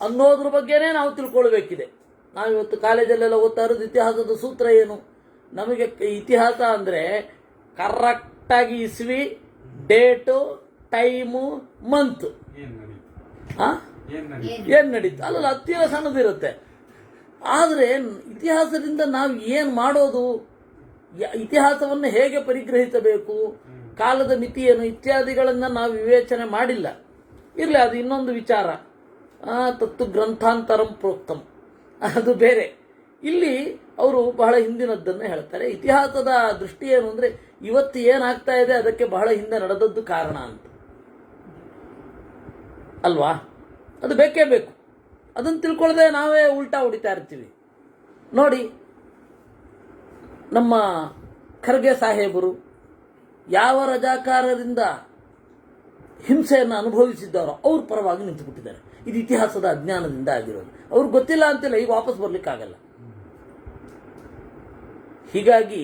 S1: ಅನ್ನೋದ್ರ ಬಗ್ಗೆನೇ ನಾವು ತಿಳ್ಕೊಳ್ಬೇಕಿದೆ. ನಾವಿವತ್ತು ಕಾಲೇಜಲ್ಲೆಲ್ಲ ಓದ್ತಾ ಇರೋದು ಇತಿಹಾಸದ ಸೂತ್ರ ಏನು. ನಮಗೆ ಇತಿಹಾಸ ಅಂದರೆ ಕರೆಕ್ಟಾಗಿ ಇಸ್ವಿ, ಡೇಟು, ಟೈಮು, ಮಂತ್, ಏನು ನಡೀತು ಅಲ್ಲಲ್ಲ, ಹತ್ತಿರ ಸಣ್ಣದಿರುತ್ತೆ. ಆದರೆ ಇತಿಹಾಸದಿಂದ ನಾವು ಏನು ಮಾಡೋದು, ಇತಿಹಾಸವನ್ನು ಹೇಗೆ ಪರಿಗ್ರಹಿಸಬೇಕು, ಕಾಲದ ಮಿತಿ ಏನು ಇತ್ಯಾದಿಗಳನ್ನು ನಾವು ವಿವೇಚನೆ ಮಾಡಿಲ್ಲ. ಇರಲಿ, ಅದು ಇನ್ನೊಂದು ವಿಚಾರ. ತತ್ತು ಗ್ರಂಥಾಂತರಂ ಪ್ರೋಕ್ತಂ, ಅದು ಬೇರೆ. ಇಲ್ಲಿ ಅವರು ಬಹಳ ಹಿಂದಿನದ್ದನ್ನು ಹೇಳ್ತಾರೆ. ಇತಿಹಾಸದ ದೃಷ್ಟಿ ಏನು ಅಂದರೆ, ಇವತ್ತು ಏನಾಗ್ತಾ ಇದೆ ಅದಕ್ಕೆ ಬಹಳ ಹಿಂದೆ ನಡೆದದ್ದು ಕಾರಣ ಅಂತ ಅಲ್ವಾ? ಅದು ಬೇಕೇ ಬೇಕು. ಅದನ್ನು ತಿಳ್ಕೊಳ್ಳದೆ ನಾವೇ ಉಲ್ಟಾ ಹೊಡಿತಾ ಇರ್ತೀವಿ. ನೋಡಿ, ನಮ್ಮ ಖರ್ಗೆ ಸಾಹೇಬರು ಯಾವ ರಜಾಕಾರರಿಂದ ಹಿಂಸೆಯನ್ನು ಅನುಭವಿಸಿದ್ದಾರೋ ಅವ್ರ ಪರವಾಗಿ ನಿಂತುಬಿಟ್ಟಿದ್ದಾರೆ. ಇದು ಇತಿಹಾಸದ ಅಜ್ಞಾನದಿಂದ ಆಗಿರೋದು. ಅವ್ರಿಗೆ ಗೊತ್ತಿಲ್ಲ ಅಂತಿಲ್ಲ, ಈಗ ವಾಪಸ್ ಬರ್ಲಿಕ್ಕಾಗಲ್ಲ. ಹೀಗಾಗಿ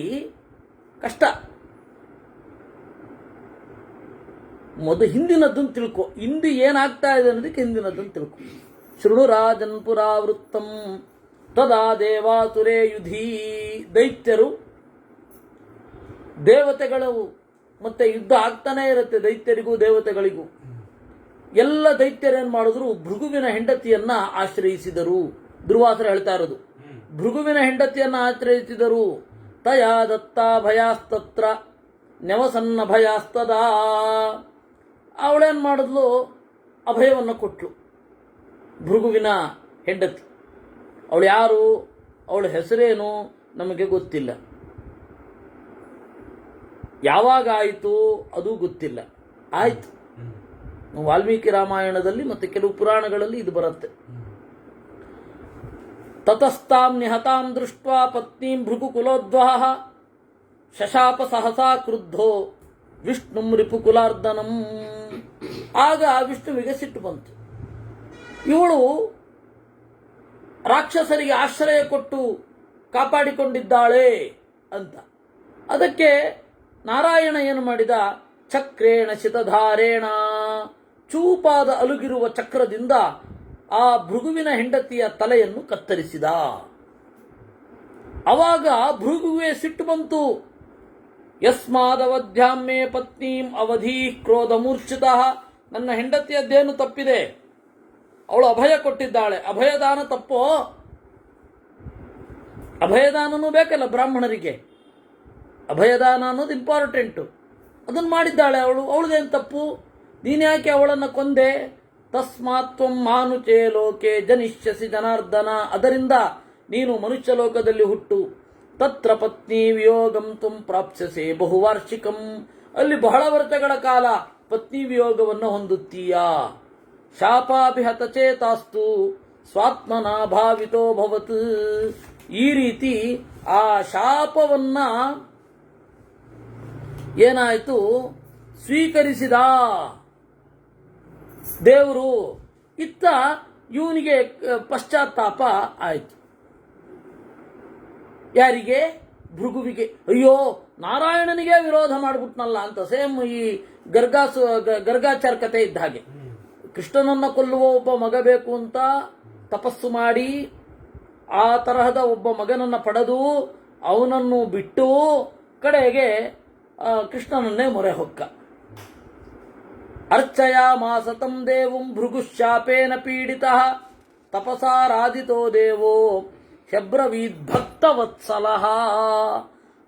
S1: ಕಷ್ಟ. ಹಿಂದಿನದ್ದನ್ನು ತಿಳ್ಕೊ, ಇಂದು ಏನಾಗ್ತಾ ಇದೆ ಅನ್ನೋದಕ್ಕೆ ಹಿಂದಿನದ್ದನ್ನು ತಿಳ್ಕೊ. ಶೃಣು ರಾಜನ್ ಪುರಾವೃತ್ತಂ ತದಾ ದೇವಾತುರೇ ಯುಧಿ. ದೈತ್ಯರು, ದೇವತೆಗಳು ಮತ್ತೆ ಯುದ್ಧ ಆಗ್ತಾನೆ ಇರುತ್ತೆ ದೈತ್ಯರಿಗೂ ದೇವತೆಗಳಿಗೂ. ಎಲ್ಲ ದೈತ್ಯರೇನು ಮಾಡಿದ್ರು, ಭೃಗುವಿನ ಹೆಂಡತಿಯನ್ನ ಆಶ್ರಯಿಸಿದರು. ದುರ್ವಾಸರ ಹೇಳ್ತಾ ಇರೋದು, ಭೃಗುವಿನ ಹೆಂಡತಿಯನ್ನ ಆಶ್ರಯಿಸಿದರು. ತಯಾ ದತ್ತ ಭಯಾಸ್ತತ್ರ ನೆವಸನ್ನ ಭಯಾಸ್ತದಾ. ಅವಳೇನು ಮಾಡಿದ್ಲು, ಅಭಯವನ್ನು ಕೊಟ್ಲು. ಭೃಗುವಿನ ಹೆಂಡತಿ ಅವಳು ಯಾರು, ಅವಳ ಹೆಸರೇನು ನಮಗೆ ಗೊತ್ತಿಲ್ಲ, ಯಾವಾಗ ಆಯಿತು ಅದು ಗೊತ್ತಿಲ್ಲ. ಆಯ್ತು, ವಾಲ್ಮೀಕಿ ರಾಮಾಯಣದಲ್ಲಿ ಮತ್ತೆ ಕೆಲವು ಪುರಾಣಗಳಲ್ಲಿ ಇದು ಬರುತ್ತೆ. ತತಸ್ತಾಂ ನಿಹತಾಂ ದೃಷ್ಟ್ವಾ ಪತ್ನೀಂ ಭೃಗುಕುಲೋದ್ವಹ ಶಶಾಪ ಸಹಸಾ ಕ್ರುದ್ಧೋ ವಿಷ್ಣುಂ ರಿಪುಕುಲಾರ್ದನಂ. ಆಗ ವಿಷ್ಣುವಿಗೆ ಸಿಟ್ಟು ಬಂತು. ಇವಳು ರಾಕ್ಷಸರಿಗೆ ಆಶ್ರಯ ಕೊಟ್ಟು ಕಾಪಾಡಿಕೊಂಡಿದ್ದಾಳೆ ಅಂತ. ಅದಕ್ಕೆ ನಾರಾಯಣ ಏನು ಮಾಡಿದ, ಚಕ್ರೇಣ ಶಿತಧಾರೇಣ, ಚೂಪಾದ ಅಲುಗಿರುವ ಚಕ್ರದಿಂದ ಆ ಭೃಗುವಿನ ಹೆಂಡತಿಯ ತಲೆಯನ್ನು ಕತ್ತರಿಸಿದ. ಅವಾಗ ಭೃಗುವೆ ಸಿಟ್ಟು ಬಂತು. ಯಸ್ಮಾದವಧ್ಯಾಮೇ ಪತ್ನೀಂ ಅವಧಿ ಕ್ರೋಧ ಮೂರ್ಛಿತ. ನನ್ನ ಹೆಂಡತಿಯದ್ದೇನು ತಪ್ಪಿದೆ, ಅವಳು ಅಭಯ ಕೊಟ್ಟಿದ್ದಾಳೆ. ಅಭಯದಾನ ತಪ್ಪೋ? ಅಭಯದಾನನೂ ಬೇಕಲ್ಲ ಬ್ರಾಹ್ಮಣರಿಗೆ. ಅಭಯದಾನ ಅನ್ನೋದು ಇಂಪಾರ್ಟೆಂಟು. ಅದನ್ನು ಮಾಡಿದ್ದಾಳೆ ಅವಳು. ಅವಳದೇನು ತಪ್ಪು? ನೀನ್ಯಾಕೆ ಅವಳನ್ನು ಕೊಂದೆ? ತಸ್ಮಾತ್ ತ್ವಂ ಮಾನುಚೇ ಲೋಕೆ ಜನಿಷ್ಯಸಿ ಜನಾರ್ದನ. ಅದರಿಂದ ನೀನು ಮನುಷ್ಯ ಲೋಕದಲ್ಲಿ ಹುಟ್ಟು. ತತ್ರ ಪತ್ನಿ ವಿಯೋಗಂ ತ್ವಂ ಪ್ರಾಪ್ಸ್ಯಸೆ ಬಹುವಾರ್ಷಿಕಂ. ಅಲ್ಲಿ ಬಹಳ ವರ್ಷಗಳ ಕಾಲ ಪತ್ನಿ ವಿಯೋಗವನ್ನು ಹೊಂದುತ್ತೀಯಾ. ಶಾಪಾಭಿಹತ ಚೇತಾಸ್ತು ಸ್ವಾತ್ಮನ ಭಾವಿತೋ ಭವತ್. ಈ ರೀತಿ ಆ ಶಾಪವನ್ನ ಏನಾಯಿತು, ಸ್ವೀಕರಿಸಿದ ದೇವರು. ಇತ್ತ ಇವನಿಗೆ ಪಶ್ಚಾತ್ತಾಪ ಆಯಿತು. ಯಾರಿಗೆ? ಭೃಗುವಿಗೆ. ಅಯ್ಯೋ, ನಾರಾಯಣನಿಗೆ ವಿರೋಧ ಮಾಡಿಬಿಟ್ನಲ್ಲ ಅಂತ. ಸೇಮ್ ಈ ಗರ್ಗಾಚಾರ ಕಥೆ ಇದ್ದ ಹಾಗೆ. ಕೃಷ್ಣನನ್ನ ಕೊಲ್ಲುವ ಒಬ್ಬ ಮಗ ಬೇಕು ಅಂತ ತಪಸ್ಸು ಮಾಡಿ ಆ ತರಹದ ಒಬ್ಬ ಮಗನನ್ನ ಪಡೆದು ಅವನನ್ನು ಬಿಟ್ಟು ಕಡೆಗೆ ಕೃಷ್ಣನನ್ನೇ ಮೊರೆ ಹೊಕ್ಕ. ಅರ್ಚಯ ಮಾಸತಂ ದೇವಂ ಭೃಗುಶಾಪೇನ ಪೀಡಿತ ತಪಸಾರಾಧಿತೋ ದೇವೋ ಹೆಬ್ರವೀದ್ ಭಕ್ತವತ್ಸಲಃ.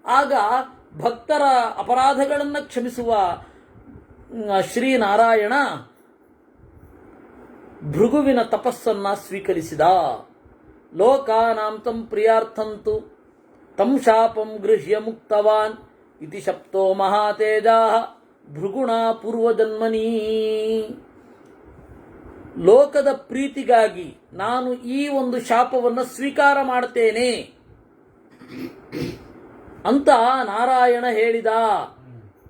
S1: ಆಗ ಭಕ್ತರ ಅಪರಾಧಗಳನ್ನು ಕ್ಷಮಿಸುವ ಶ್ರೀನಾರಾಯಣ ಭೃಗುವಿನ ತಪಸ್ಸನ್ನ ಸ್ವೀಕರಿಸಿದ. ಲೋಕಾನಾಂ ತಂ ಪ್ರಿಯಾರ್ಥಂತು ತಂ ಶಾಪಂ ಗೃಹ್ಯ ಮುಕ್ತವಾನ್ ಇತಿ ಶಪ್ತೋ ಮಹಾತೇಜಾ ಭೃಗುಣ ಪೂರ್ವಜನ್ಮನಿ. ಲೋಕದ ಪ್ರೀತಿಗಾಗಿ ನಾನು ಈ ಒಂದು ಶಾಪವನ್ನು ಸ್ವೀಕಾರ ಮಾಡ್ತೇನೆ ಅಂತ ನಾರಾಯಣ ಹೇಳಿದ.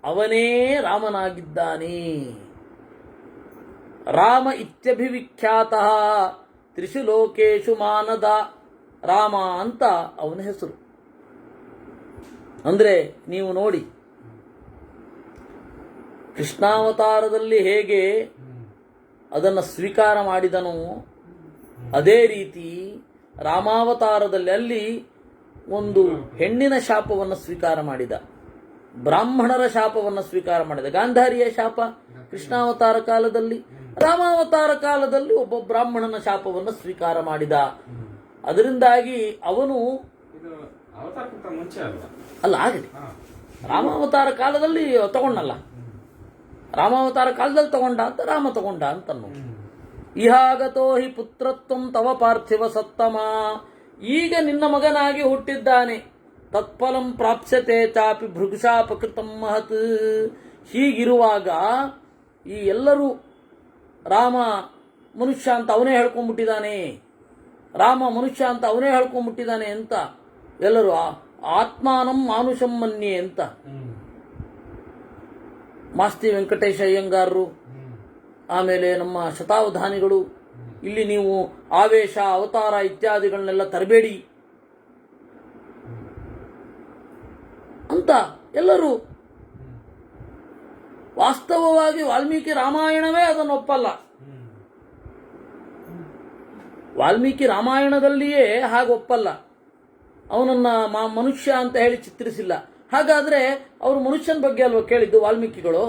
S1: ಅವನೇ ರಾಮನಾಗಿದ್ದಾನೆ. ರಾಮ ಇತ್ಯಭಿವಿಖ್ಯಾತ ತ್ರಿಷು ಲೋಕೇಶು ಮಾನದ. ರಾಮ ಅಂತ ಅವನ ಹೆಸರು. ಅಂದ್ರೆ ನೀವು ನೋಡಿ, ಕೃಷ್ಣಾವತಾರದಲ್ಲಿ ಹೇಗೆ ಅದನ್ನು ಸ್ವೀಕಾರ ಮಾಡಿದನೋ ಅದೇ ರೀತಿ ರಾಮಾವತಾರದಲ್ಲಿ ಅಲ್ಲಿ ಒಂದು ಹೆಣ್ಣಿನ ಶಾಪವನ್ನು ಸ್ವೀಕಾರ ಮಾಡಿದ, ಬ್ರಾಹ್ಮಣರ ಶಾಪವನ್ನು ಸ್ವೀಕಾರ ಮಾಡಿದ. ಗಾಂಧಾರಿಯ ಶಾಪ ಕೃಷ್ಣಾವತಾರ ಕಾಲದಲ್ಲಿ, ರಾಮಾವತಾರ ಕಾಲದಲ್ಲಿ ಒಬ್ಬ ಬ್ರಾಹ್ಮಣನ ಶಾಪವನ್ನು ಸ್ವೀಕಾರ ಮಾಡಿದ. ಅದರಿಂದಾಗಿ ಅವನು ಅಲ್ಲ ಆಗಲಿ ರಾಮಾವತಾರ ಕಾಲದಲ್ಲಿ ತಗೊಂಡಲ್ಲ. ರಾಮಾವತಾರ ಕಾಲದಲ್ಲಿ ತಗೊಂಡ ಅಂತ ರಾಮ ತಗೊಂಡ ಅಂತನ್ನು. ಇಹಾಗತೋ ಹಿ ಪುತ್ರತ್ವಂ ತವ ಪಾರ್ಥಿವ ಸತ್ತಮ, ಈಗ ನಿನ್ನ ಮಗನಾಗಿ ಹುಟ್ಟಿದ್ದಾನೆ. ತತ್ಫಲಂ ಪ್ರಾಪ್ಸ್ಯತೆ ಚಾಪಿ ಭೃಗುಶಾಪಕೃತಂ ಮಹತ್. ಹೀಗಿರುವಾಗ ಈ ಎಲ್ಲರೂ ರಾಮ ಮನುಷ್ಯ ಅಂತ ಅವನೇ ಹೇಳ್ಕೊಂಡ್ಬಿಟ್ಟಿದ್ದಾನೆ, ರಾಮ ಮನುಷ್ಯ ಅಂತ ಅವನೇ ಹೇಳ್ಕೊಂಡ್ಬಿಟ್ಟಿದ್ದಾನೆ ಅಂತ ಎಲ್ಲರೂ ಆತ್ಮಾನಂ ಮಾನುಷಂ ಮನ್ಯೆ ಅಂತ ಮಾಸ್ತಿ ವೆಂಕಟೇಶ ಅಯ್ಯಂಗಾರರು, ಆಮೇಲೆ ನಮ್ಮ ಶತಾವಧಾನಿಗಳು, ಇಲ್ಲಿ ನೀವು ಆವೇಶ ಅವತಾರ ಇತ್ಯಾದಿಗಳನ್ನೆಲ್ಲ ತರಬೇಡಿ ಅಂತ ಎಲ್ಲರೂ. ವಾಸ್ತವವಾಗಿ ವಾಲ್ಮೀಕಿ ರಾಮಾಯಣವೇ ಅದನ್ನು ಒಪ್ಪಲ್ಲ. ವಾಲ್ಮೀಕಿ ರಾಮಾಯಣದಲ್ಲಿಯೇ ಹಾಗೆ ಒಪ್ಪಲ್ಲ, ಅವನನ್ನ ಮನುಷ್ಯ ಅಂತ ಹೇಳಿ ಚಿತ್ರಿಸಿಲ್ಲ. ಹಾಗಾದ್ರೆ ಅವರು ಮನುಷ್ಯನ ಬಗ್ಗೆ ಅಲ್ವಾ ಕೇಳಿದ್ದು ವಾಲ್ಮೀಕಿಗಳು?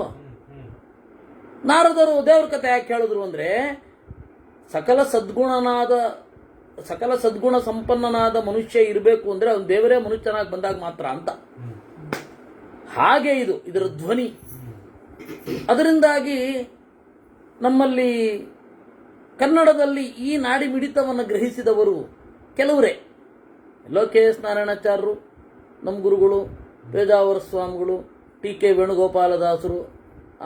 S1: ನಾರದರು ದೇವ್ರ ಕಥೆ ಯಾಕೆ ಕೇಳಿದ್ರು ಅಂದ್ರೆ, ಸಕಲ ಸದ್ಗುಣ ಸಂಪನ್ನನಾದ ಮನುಷ್ಯ ಇರಬೇಕು ಅಂದ್ರೆ ಅವನು ದೇವರೇ ಮನುಷ್ಯನಾಗಿ ಬಂದಾಗ ಮಾತ್ರ ಅಂತ. ಹಾಗೆ ಇದರ ಧ್ವನಿ. ಅದರಿಂದಾಗಿ ನಮ್ಮಲ್ಲಿ ಕನ್ನಡದಲ್ಲಿ ಈ ನಾಡಿ ಮಿಡಿತವನ್ನು ಗ್ರಹಿಸಿದವರು ಕೆಲವರೇ. ಎಲ್ಲೋ ಕೆ.ಎಸ್. ನಾರಾಯಣಾಚಾರ್ಯರು, ನಮ್ಮ ಗುರುಗಳು, ಪೇಜಾವರ ಸ್ವಾಮಿಗಳು, ಟಿ.ಕೆ. ವೇಣುಗೋಪಾಲದಾಸರು,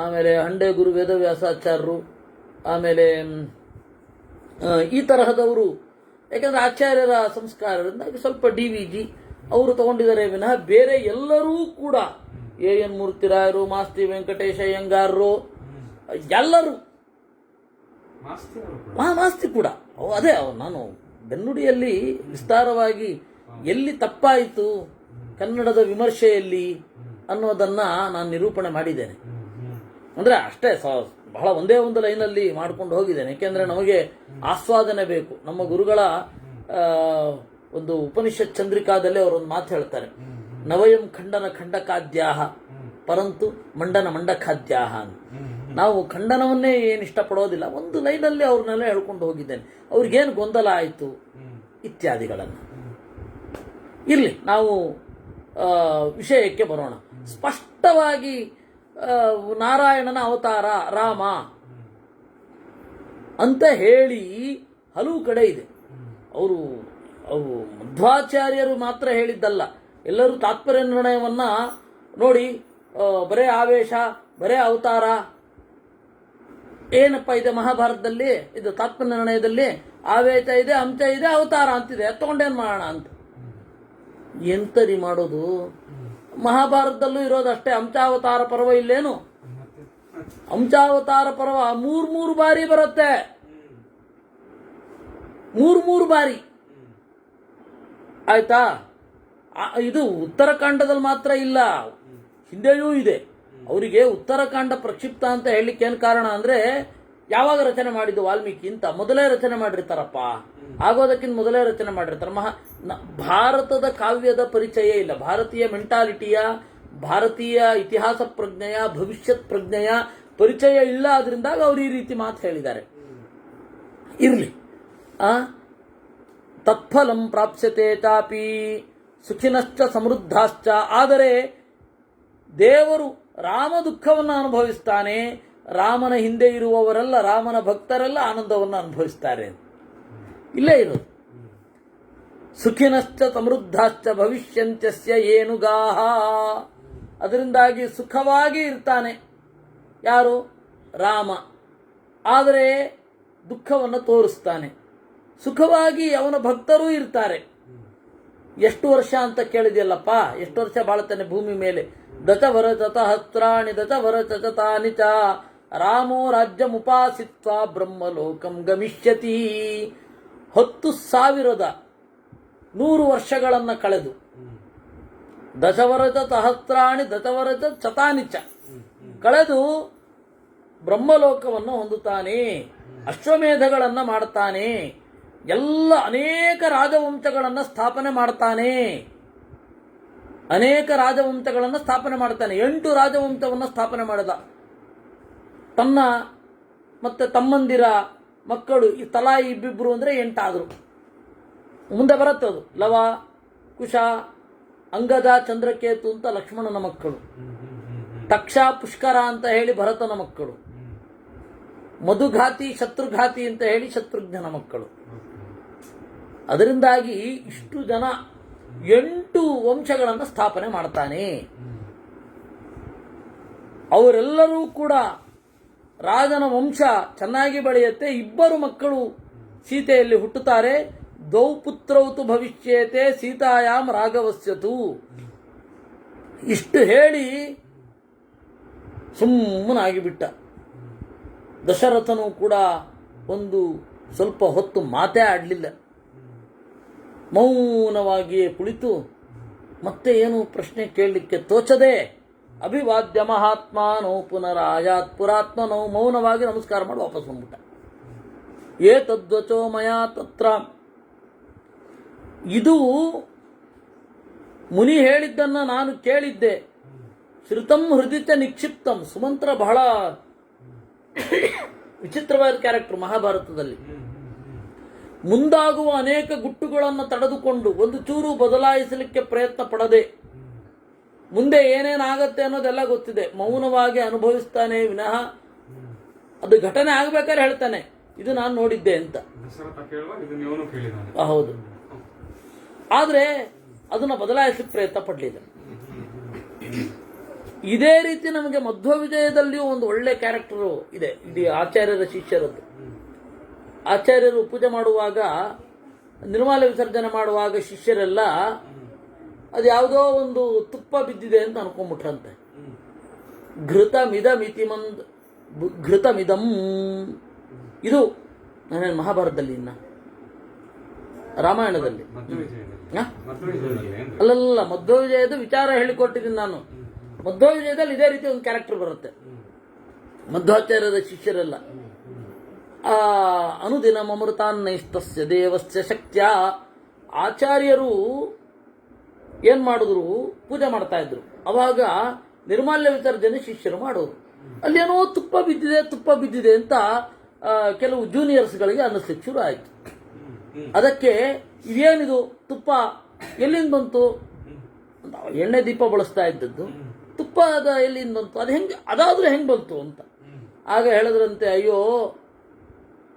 S1: ಆಮೇಲೆ ಹಂಡೆ ಗುರು ವೇದವ್ಯಾಸಾಚಾರ್ಯರು, ಆಮೇಲೆ ಈ ತರಹದವರು. ಯಾಕಂದರೆ ಆಚಾರ್ಯರ ಸಂಸ್ಕಾರದಿಂದಾಗಿ ಸ್ವಲ್ಪ DVG ಅವರು ತಗೊಂಡಿದ್ದಾರೆ ವಿನಃ ಬೇರೆ ಎಲ್ಲರೂ ಕೂಡ A.N. ಮೂರ್ತಿರಾಯರು, ಮಾಸ್ತಿ ವೆಂಕಟೇಶ ಅಯ್ಯಂಗಾರರು, ಎಲ್ಲರೂ ಮಾಸ್ತಿ ಕೂಡ ಅದೇ. ನಾನು ಬೆನ್ನುಡಿಯಲ್ಲಿ ವಿಸ್ತಾರವಾಗಿ ಎಲ್ಲಿ ತಪ್ಪಾಯಿತು ಕನ್ನಡದ ವಿಮರ್ಶೆಯಲ್ಲಿ ಅನ್ನೋದನ್ನ ನಾನು ನಿರೂಪಣೆ ಮಾಡಿದ್ದೇನೆ. ಅಂದ್ರೆ ಅಷ್ಟೇ, ಬಹಳ ಒಂದೇ ಒಂದು ಲೈನಲ್ಲಿ ಮಾಡ್ಕೊಂಡು ಹೋಗಿದ್ದೇನೆ. ಯಾಕೆಂದ್ರೆ ನಮಗೆ ಆಸ್ವಾದನೆ ಬೇಕು. ನಮ್ಮ ಗುರುಗಳ ಒಂದು ಉಪನಿಷತ್ ಚಂದ್ರಿಕಾದಲ್ಲಿ ಅವರೊಂದು ಮಾತು ಹೇಳ್ತಾರೆ, ನವಯಂ ಖಂಡನ ಖಂಡಕಾದ್ಯಾಹ ಪರಂತು ಮಂಡನ ಮಂಡಖಾದ್ಯಾಹ ಅಂತ. ನಾವು ಖಂಡನವನ್ನೇ ಏನು ಇಷ್ಟಪಡೋದಿಲ್ಲ. ಒಂದು ಲೈನಲ್ಲಿ ಅವ್ರನ್ನೆಲ್ಲ ಹೇಳ್ಕೊಂಡು ಹೋಗಿದ್ದೇನೆ. ಅವ್ರಿಗೇನು ಗೊಂದಲ ಆಯಿತು ಇತ್ಯಾದಿಗಳನ್ನು. ಇರಲಿ, ನಾವು ವಿಷಯಕ್ಕೆ ಬರೋಣ. ಸ್ಪಷ್ಟವಾಗಿ ನಾರಾಯಣನ ಅವತಾರ ರಾಮ ಅಂತ ಹೇಳಿ ಹಲವು ಕಡೆ ಇದೆ. ಅವರು ಮಧ್ವಾಚಾರ್ಯರು ಮಾತ್ರ ಹೇಳಿದ್ದಲ್ಲ, ಎಲ್ಲರೂ ತಾತ್ಪರ್ಯ ನಿರ್ಣಯವನ್ನ ನೋಡಿ ಬರೇ ಆವೇಶ, ಬರೇ ಅವತಾರ, ಏನಪ್ಪ ಇದೆ ಮಹಾಭಾರತದಲ್ಲಿ, ಇದು ತಾತ್ಪರ್ಯ ನಿರ್ಣಯದಲ್ಲಿ ಆವೇಶ ಇದೆ, ಅಂಶ ಇದೆ, ಅವತಾರ ಅಂತಿದೆ, ತಗೊಂಡೇನು ಮಾಡೋಣ ಅಂತ. ಎಂತರಿ ಮಾಡೋದು? ಮಹಾಭಾರತದಲ್ಲೂ ಇರೋದಷ್ಟೇ. ಅಂಶಾವತಾರ ಪರ್ವ ಇಲ್ಲೇನು? ಅಂಶಾವತಾರ ಪರ್ವ ಮೂರು ಬಾರಿ ಬರುತ್ತೆ, ಮೂರು ಬಾರಿ. ಆಯ್ತಾ? ಇದು ಉತ್ತರಕಾಂಡದಲ್ಲಿ ಮಾತ್ರ ಇಲ್ಲ, ಹಿಂದೆಯೂ ಇದೆ. ಅವರಿಗೆ ಉತ್ತರಕಾಂಡ ಪ್ರಕ್ಷಿಪ್ತ ಅಂತ ಹೇಳಲಿಕ್ಕೆ ಏನು ಕಾರಣ ಅಂದ್ರೆ, ಯಾವಾಗ ರಚನೆ ಮಾಡಿದ್ದು ವಾಲ್ಮೀಕಿ ಅಂತ ಮೊದಲೇ ರಚನೆ ಮಾಡಿರ್ತಾರಪ್ಪ, ಆಗೋದಕ್ಕಿಂತ ಮೊದಲೇ ರಚನೆ ಮಾಡಿರ್ತಾರೆ. ಭಾರತದ ಕಾವ್ಯದ ಪರಿಚಯ ಇಲ್ಲ, ಭಾರತೀಯ ಮೆಂಟಾಲಿಟಿಯ, ಭಾರತೀಯ ಇತಿಹಾಸ ಪ್ರಜ್ಞೆಯ, ಭವಿಷ್ಯತ್ ಪ್ರಜ್ಞೆಯ ಪರಿಚಯ ಇಲ್ಲ. ಅದರಿಂದಾಗ ಅವರು ಈ ರೀತಿ ಮಾತು ಹೇಳಿದ್ದಾರೆ. ಇರಲಿ. ತತ್ಫಲಂ ಪ್ರಾಪ್ಸ್ಯತೆ ಚಾಪಿ ಸುಖಿನಶ್ಚ ಸಮೃದ್ಧಾಶ್ಚ. ಆದರೆ ದೇವರು ರಾಮ ದುಃಖವನ್ನು ಅನುಭವಿಸ್ತಾನೆ, ರಾಮನ ಹಿಂದೆ ಇರುವವರೆಲ್ಲ, ರಾಮನ ಭಕ್ತರೆಲ್ಲ ಆನಂದವನ್ನು ಅನುಭವಿಸ್ತಾರೆ. ಇಲ್ಲೇ ಇರೋದು. ಸುಖಿನಶ್ಚ ಸಮೃದ್ಧಾಶ್ಚ ಭವಿಷ್ಯಂತ್ಯಸ್ಯ ಏನುಗಾಹ. ಅದರಿಂದಾಗಿ ಸುಖವಾಗಿ ಇರ್ತಾನೆ ಯಾರು? ರಾಮ. ಆದರೆ ದುಃಖವನ್ನು ತೋರಿಸ್ತಾನೆ. ಸುಖವಾಗಿ ಅವನ ಭಕ್ತರೂ ಇರ್ತಾರೆ. ಎಷ್ಟು ವರ್ಷ ಅಂತ ಕೇಳಿದೆಯಲ್ಲಪ್ಪ, ಎಷ್ಟು ವರ್ಷ ಬಾಳುತ್ತಾನೆ ಭೂಮಿ ಮೇಲೆ? ದಶವರಚತಹಸ್ರಾಣಿ ದಶವರಚತಾನಿ ಚ ರಾಮೋ ರಾಜ್ಯಮುಪಾಸಿತ್ವ ಬ್ರಹ್ಮಲೋಕಂ ಗಮಿಷ್ಯತಿ. 10,100 ವರ್ಷಗಳನ್ನು ಕಳೆದು, ದಶವರಚ ಸಹಸ್ರಾಣಿ ದಶವರಚ ಶತಾನಿ ಚ ಕಳೆದು ಬ್ರಹ್ಮಲೋಕವನ್ನು ಹೊಂದುತ್ತಾನೆ, ಅಶ್ವಮೇಧಗಳನ್ನು ಮಾಡ್ತಾನೆ, ಅನೇಕ ರಾಜವಂಶಗಳನ್ನು ಸ್ಥಾಪನೆ ಮಾಡ್ತಾನೆ, 8 ರಾಜವಂಶವನ್ನು ಸ್ಥಾಪನೆ ಮಾಡಿದ. ತನ್ನ ಮತ್ತೆ ತಮ್ಮಂದಿರ ಮಕ್ಕಳು ತಲಾ ಇಬ್ಬಿಬ್ರು ಅಂದ್ರೆ 8 ಆದರು. ಮುಂದೆ ಬರುತ್ತದು ಲವ, ಕುಶ, ಅಂಗದ, ಚಂದ್ರಕೇತು ಅಂತ ಲಕ್ಷ್ಮಣನ ಮಕ್ಕಳು. ತಕ್ಷ ಪುಷ್ಕರ ಅಂತ ಹೇಳಿ ಭರತನ ಮಕ್ಕಳು, ಮಧುಘಾತಿ ಶತ್ರುಘಾತಿ ಅಂತ ಹೇಳಿ ಶತ್ರುಘ್ನನ ಮಕ್ಕಳು. ಅದರಿಂದಾಗಿ ಇಷ್ಟು ಜನ 8 ವಂಶಗಳನ್ನು ಸ್ಥಾಪನೆ ಮಾಡ್ತಾನೆ. ಅವರೆಲ್ಲರೂ ಕೂಡ ರಾಜನ ವಂಶ ಚೆನ್ನಾಗಿ ಬೆಳೆಯುತ್ತೆ. 2 ಮಕ್ಕಳು ಸೀತೆಯಲ್ಲಿ ಹುಟ್ಟುತ್ತಾರೆ. ದ್ವೌ ಪುತ್ರೌತು ಭವಿಷ್ಯತೆ ಸೀತಾಯಾಮ್ ರಾಘವಸ್ಯತು. ಇಷ್ಟು ಹೇಳಿ ಸುಮ್ಮನಾಗಿಬಿಟ್ಟ. ದಶರಥನು ಕೂಡ ಒಂದು ಸ್ವಲ್ಪ ಹೊತ್ತು ಮಾತೇ ಆಡಲಿಲ್ಲ, ಮೌನವಾಗಿಯೇ ಕುಳಿತು ಮತ್ತೆ ಏನು ಪ್ರಶ್ನೆ ಕೇಳಲಿಕ್ಕೆ ತೋಚದೆ ಅಭಿವಾದ್ಯ ಮಹಾತ್ಮಾನೋ ಪುನರಾಯಾತ್ ಪುರಾತ್ಮನೋ ಮೌನವಾಗಿ ನಮಸ್ಕಾರ ಮಾಡಿ ವಾಪಸ್ ಬಂದ್ಬಿಟ್ಟ. ತದ್ವಚೋ ಮಯಾ ತತ್ರ, ಇದು ಮುನಿ ಹೇಳಿದ್ದನ್ನ ನಾನು ಕೇಳಿದ್ದೆ. ಶ್ರುತಂ ಹೃದಿತ ನಿಕ್ಷಿಪ್ತಂ. ಸುಮಂತ್ರ ಬಹಳ ವಿಚಿತ್ರವಾದ ಕ್ಯಾರೆಕ್ಟರ್ ಮಹಾಭಾರತದಲ್ಲಿ. ಮುಂದಾಗುವ ಅನೇಕ ಗುಟ್ಟುಗಳನ್ನು ತಡೆದುಕೊಂಡು ಒಂದು ಚೂರು ಬದಲಾಯಿಸಲಿಕ್ಕೆ ಪ್ರಯತ್ನ ಪಡದೆ, ಮುಂದೆ ಏನೇನಾಗತ್ತೆ ಅನ್ನೋದೆಲ್ಲ ಗೊತ್ತಿದೆ, ಮೌನವಾಗಿ ಅನುಭವಿಸ್ತಾನೆ ವಿನಃ ಅದು ಘಟನೆ ಆಗ್ಬೇಕಾದ್ರೆ ಹೇಳ್ತಾನೆ ಇದು ನಾನು ನೋಡಿದ್ದೆ ಅಂತ. ಹೌದು, ಆದ್ರೆ ಅದನ್ನ ಬದಲಾಯಿಸಲಿಕ್ಕೆ ಪ್ರಯತ್ನ ಪಡಲಿಲ್ಲ. ಇದೇ ರೀತಿ ನಮಗೆ ಮಧ್ವ ವಿಜಯದಲ್ಲಿಯೂ ಒಂದು ಒಳ್ಳೆ ಕ್ಯಾರೆಕ್ಟರ್ ಇದೆ. ಇದು ಆಚಾರ್ಯರ ಶಿಷ್ಯರದ್ದು. ಆಚಾರ್ಯರು ಪೂಜೆ ಮಾಡುವಾಗ, ನಿರ್ಮಾಲ ವಿಸರ್ಜನೆ ಮಾಡುವಾಗ ಶಿಷ್ಯರೆಲ್ಲ ಅದು ಯಾವುದೋ ಒಂದು ತುಪ್ಪ ಬಿದ್ದಿದೆ ಅಂತ ಅನ್ಕೊಂಡ್ಬಿಟ್ರಂತೆ. ಘೃತಮಿದಂ ಇದು ನಾನೇನು ಮಹಾಭಾರತದಲ್ಲಿ, ಇನ್ನ ರಾಮಾಯಣದಲ್ಲಿ ಅಲ್ಲಲ್ಲ, ಮಧ್ವ ವಿಜಯದ ವಿಚಾರ ಹೇಳಿಕೊಟ್ಟಿದ್ದೀನಿ ನಾನು. ಮಧ್ವ ವಿಜಯದಲ್ಲಿ ಇದೇ ರೀತಿ ಒಂದು ಕ್ಯಾರೆಕ್ಟರ್ ಬರುತ್ತೆ. ಮಧ್ವಾಚಾರ್ಯರ ಶಿಷ್ಯರೆಲ್ಲ ಅನುದಿನ ಅಮೃತಾನ್ನೈಸ್ತಸ್ಯ ದೇವಸ್ಯ ಶಕ್ತ್ಯ. ಆಚಾರ್ಯರು ಏನ್ ಮಾಡಿದ್ರು, ಪೂಜೆ ಮಾಡ್ತಾ ಇದ್ರು. ಅವಾಗ ನಿರ್ಮಾಲ್ಯ ವಿಸರ್ಜನೆ ಶಿಷ್ಯರು ಮಾಡೋರು. ಅಲ್ಲೇನೋ ತುಪ್ಪ ಬಿದ್ದಿದೆ ಅಂತ ಕೆಲವು ಜೂನಿಯರ್ಸ್ಗಳಿಗೆ ಅನ್ನಿಸ್ಲಿಕ್ಕೆ ಶುರು ಆಯ್ತು. ಅದಕ್ಕೆ ಇದೇನಿದು ತುಪ್ಪ ಎಲ್ಲಿಂದ ಬಂತು, ಎಣ್ಣೆ ದೀಪ ಬಳಸ್ತಾ ಇದ್ದದ್ದು ತುಪ್ಪ ಎಲ್ಲಿಂದ ಬಂತು, ಅದಾದ್ರೂ ಹೆಂಗ್ ಬಂತು ಅಂತ. ಆಗ ಹೇಳಿದ್ರಂತೆ, ಅಯ್ಯೋ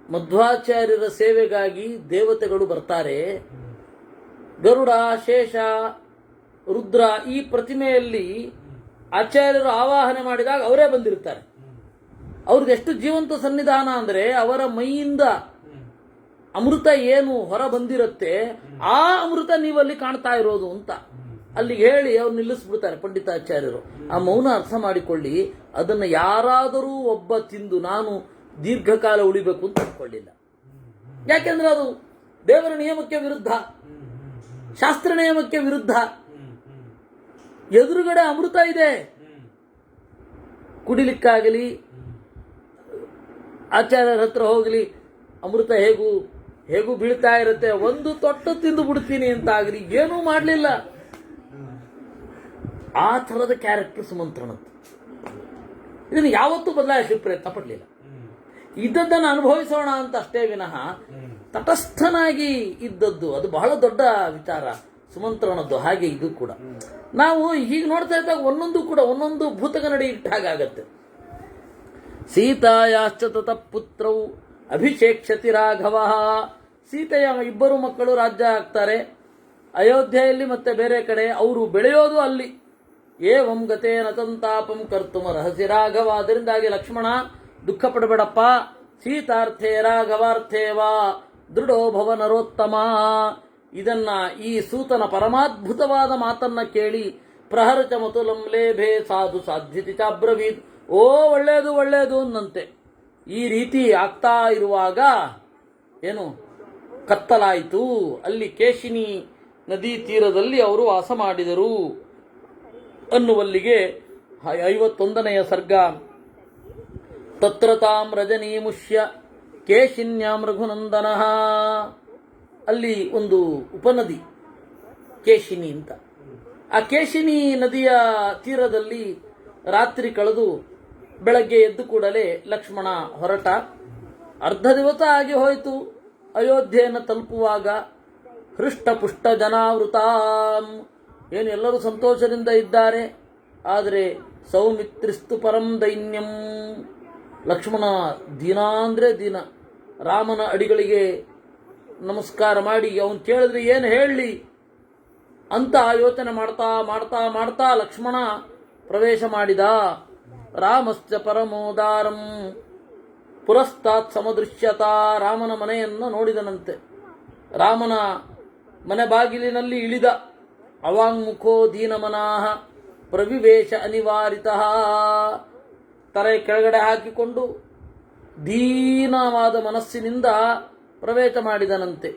S1: ಮಧ್ವಾಚಾರ್ಯರ ಸೇವೆಗಾಗಿ ದೇವತೆಗಳು ಬರ್ತಾರೆ. ಗರುಡ, ಶೇಷ, ರುದ್ರ ಈ ಪ್ರತಿಮೆಯಲ್ಲಿ ಆಚಾರ್ಯರು ಆವಾಹನೆ ಮಾಡಿದಾಗ ಅವರೇ ಬಂದಿರ್ತಾರೆ. ಅವ್ರದ್ದು ಎಷ್ಟು ಜೀವಂತ ಸನ್ನಿಧಾನ ಅಂದ್ರೆ, ಅವರ ಮೈಯಿಂದ ಅಮೃತ ಏನು ಹೊರ ಬಂದಿರುತ್ತೆ, ಆ ಅಮೃತ ನೀವಲ್ಲಿ ಕಾಣ್ತಾ ಇರೋದು ಅಂತ ಅಲ್ಲಿಗೆ ಹೇಳಿ ಅವ್ರು ನಿಲ್ಲಿಸ್ಬಿಡ್ತಾರೆ ಪಂಡಿತಾಚಾರ್ಯರು. ಆ ಮೌನ ಅರ್ಥ ಮಾಡಿಕೊಳ್ಳಿ. ಅದನ್ನು ಯಾರಾದರೂ ಒಬ್ಬ ತಿಂದು ನಾನು ದೀರ್ಘಕಾಲ ಉಳಿಬೇಕು ಅಂತ ಅನ್ಕೊಳ್ಳಿಲ್ಲ. ಯಾಕೆಂದ್ರೆ ಅದು ದೇವರ ನಿಯಮಕ್ಕೆ ವಿರುದ್ಧ, ಶಾಸ್ತ್ರ ನಿಯಮಕ್ಕೆ ವಿರುದ್ಧ. ಎದುರುಗಡೆ ಅಮೃತ ಇದೆ, ಕುಡಿಲಿಕ್ಕಾಗಲಿ, ಆಚಾರ್ಯರ ಹತ್ರ ಹೋಗಲಿ ಅಮೃತ ಹೇಗೂ ಬೀಳ್ತಾ ಇರುತ್ತೆ, ಒಂದು ತೊಟ್ಟು ತಿಂದು ಬಿಡ್ತೀನಿ ಅಂತ ಆಗಲಿ, ಏನೂ ಮಾಡಲಿಲ್ಲ. ಆ ಥರದ ಕ್ಯಾರೆಕ್ಟರ್ ಸುಮಂತ್ರನದ್ದು. ಇದನ್ನು ಯಾವತ್ತೂ ಬದಲಾಯಿಸಲಿಕ್ಕೆ ಪ್ರಯತ್ನ ಪಡಲಿಲ್ಲ. ಇದ್ದದ್ದನ್ನು ಅನುಭವಿಸೋಣ ಅಂತ ಅಷ್ಟೇ ವಿನಃ ತಟಸ್ಥನಾಗಿ ಇದ್ದದ್ದು ಅದು ಬಹಳ ದೊಡ್ಡ ವಿಚಾರ ಸುಮಂತ್ರನದ್ದು. ಹಾಗೆ ಇದು ಕೂಡ ನಾವು ಹೀಗೆ ನೋಡ್ತಾ ಇದ್ದಾಗ ಒಂದೊಂದು ಕೂಡ ಒಂದೊಂದು ಭೂತಗನ್ನಡಿ ಇಟ್ಟ ಹಾಗಾಗತ್ತೆ. ಸೀತಾಯಾಶ್ಚ ತತಃ ಪುತ್ರವು ಅಭಿಷೇಕ್ಷತಿ ರಾಘವ. ಸೀತೆಯ 2 ಮಕ್ಕಳು ರಾಜ್ಯ ಆಗ್ತಾರೆ ಅಯೋಧ್ಯೆಯಲ್ಲಿ ಮತ್ತೆ ಬೇರೆ ಕಡೆ. ಅವರು ಬೆಳೆಯೋದು ಅಲ್ಲಿ. ಏವಂ ಗತೇನ ತಂತಾಪಂ ಕರ್ತುಮ ರಹಸಿ ರಾಘವ. ಅದರಿಂದಾಗಿ ಲಕ್ಷ್ಮಣ ದುಃಖ ಪಡಬೇಡಪ್ಪ, ಸೀತಾರ್ಥೇ ರಾಘವಾರ್ಥೇವಾ ದೃಢೋ ಭವ ನರೋತ್ತಮ. ಇದನ್ನ ಈ ಸೂತನ ಪರಮಾದ್ಭುತವಾದ ಮಾತನ್ನ ಕೇಳಿ ಪ್ರಹರಚ ಮತುಲಂ ಲೇಭೆ ಸಾಧು ಸಾಧ್ಯತಿ ಚಾಬ್ರವೀತ್. ಓ ಒಳ್ಳೇದು ಅನ್ನಂತೆ. ಈ ರೀತಿ ಆಗ್ತಾ ಇರುವಾಗ ಏನು ಕತ್ತಲಾಯಿತು. ಅಲ್ಲಿ ಕೇಶಿನಿ ನದಿ ತೀರದಲ್ಲಿ ಅವರು ವಾಸ ಮಾಡಿದರು ಅನ್ನುವಲ್ಲಿಗೆ 51ನೆಯ ಸರ್ಗ. ತತ್ರ ತಾಂ ರಜನೀಮುಷ್ಯ ಕೇಶಿನ್ಯಾಂ ರಘುನಂದನಃ. ಅಲ್ಲಿ ಒಂದು ಉಪನದಿ ಕೇಶಿನಿ ಅಂತ. ಆ ಕೇಶಿನಿ ನದಿಯ ತೀರದಲ್ಲಿ ರಾತ್ರಿ ಕಳೆದು ಬೆಳಗ್ಗೆ ಎದ್ದು ಕೂಡಲೇ ಲಕ್ಷ್ಮಣ ಹೊರಟ. ಅರ್ಧ ದಿವಸ ಆಗಿ ಹೋಯಿತು. ಅಯೋಧ್ಯೆಯನ್ನು ತಲುಪುವಾಗ ಹೃಷ್ಟಪುಷ್ಟ ಜನಾವೃತಾಂ. ಏನು ಎಲ್ಲರೂ ಸಂತೋಷದಿಂದ ಇದ್ದಾರೆ, ಆದರೆ ಸೌಮಿತ್ರಿಸ್ತು ಪರಂ ದೈನ್ಯಂ. ಲಕ್ಷ್ಮಣ ದಿನ ಅಂದರೆ ದಿನ ರಾಮನ ಅಡಿಗಳಿಗೆ ನಮಸ್ಕಾರ ಮಾಡಿ ಅವನು ಕೇಳಿದ್ರೆ ಏನು ಹೇಳಲಿ ಅಂತ ಯೋಚನೆ ಮಾಡ್ತಾ ಮಾಡ್ತಾ ಮಾಡ್ತಾ ಲಕ್ಷ್ಮಣ ಪ್ರವೇಶ ಮಾಡಿದ. ರಾಮಶ್ಚ ಪರಮೋದಾರಂ ಪುರಸ್ತಾತ್ ಸಮದೃಶ್ಯತ. ರಾಮನ ಮನೆಯನ್ನು ನೋಡಿದನಂತೆ. ರಾಮನ ಮನೆ ಬಾಗಿಲಿನಲ್ಲಿ ಇಳಿದ. ಅವಾಂಗ್ಮುಖೋ ದೀನಮನಾಹ ಪ್ರವಿವೇಶ ಅನಿವಾರಿತಃ. ತಲೆ ಕೆಳಗಡೆ ಹಾಕಿಕೊಂಡು ದೀನವಾದ ಮನಸ್ಸಿನಿಂದ ಪ್ರವೇಶ ಮಾಡಿದನಂತೆ.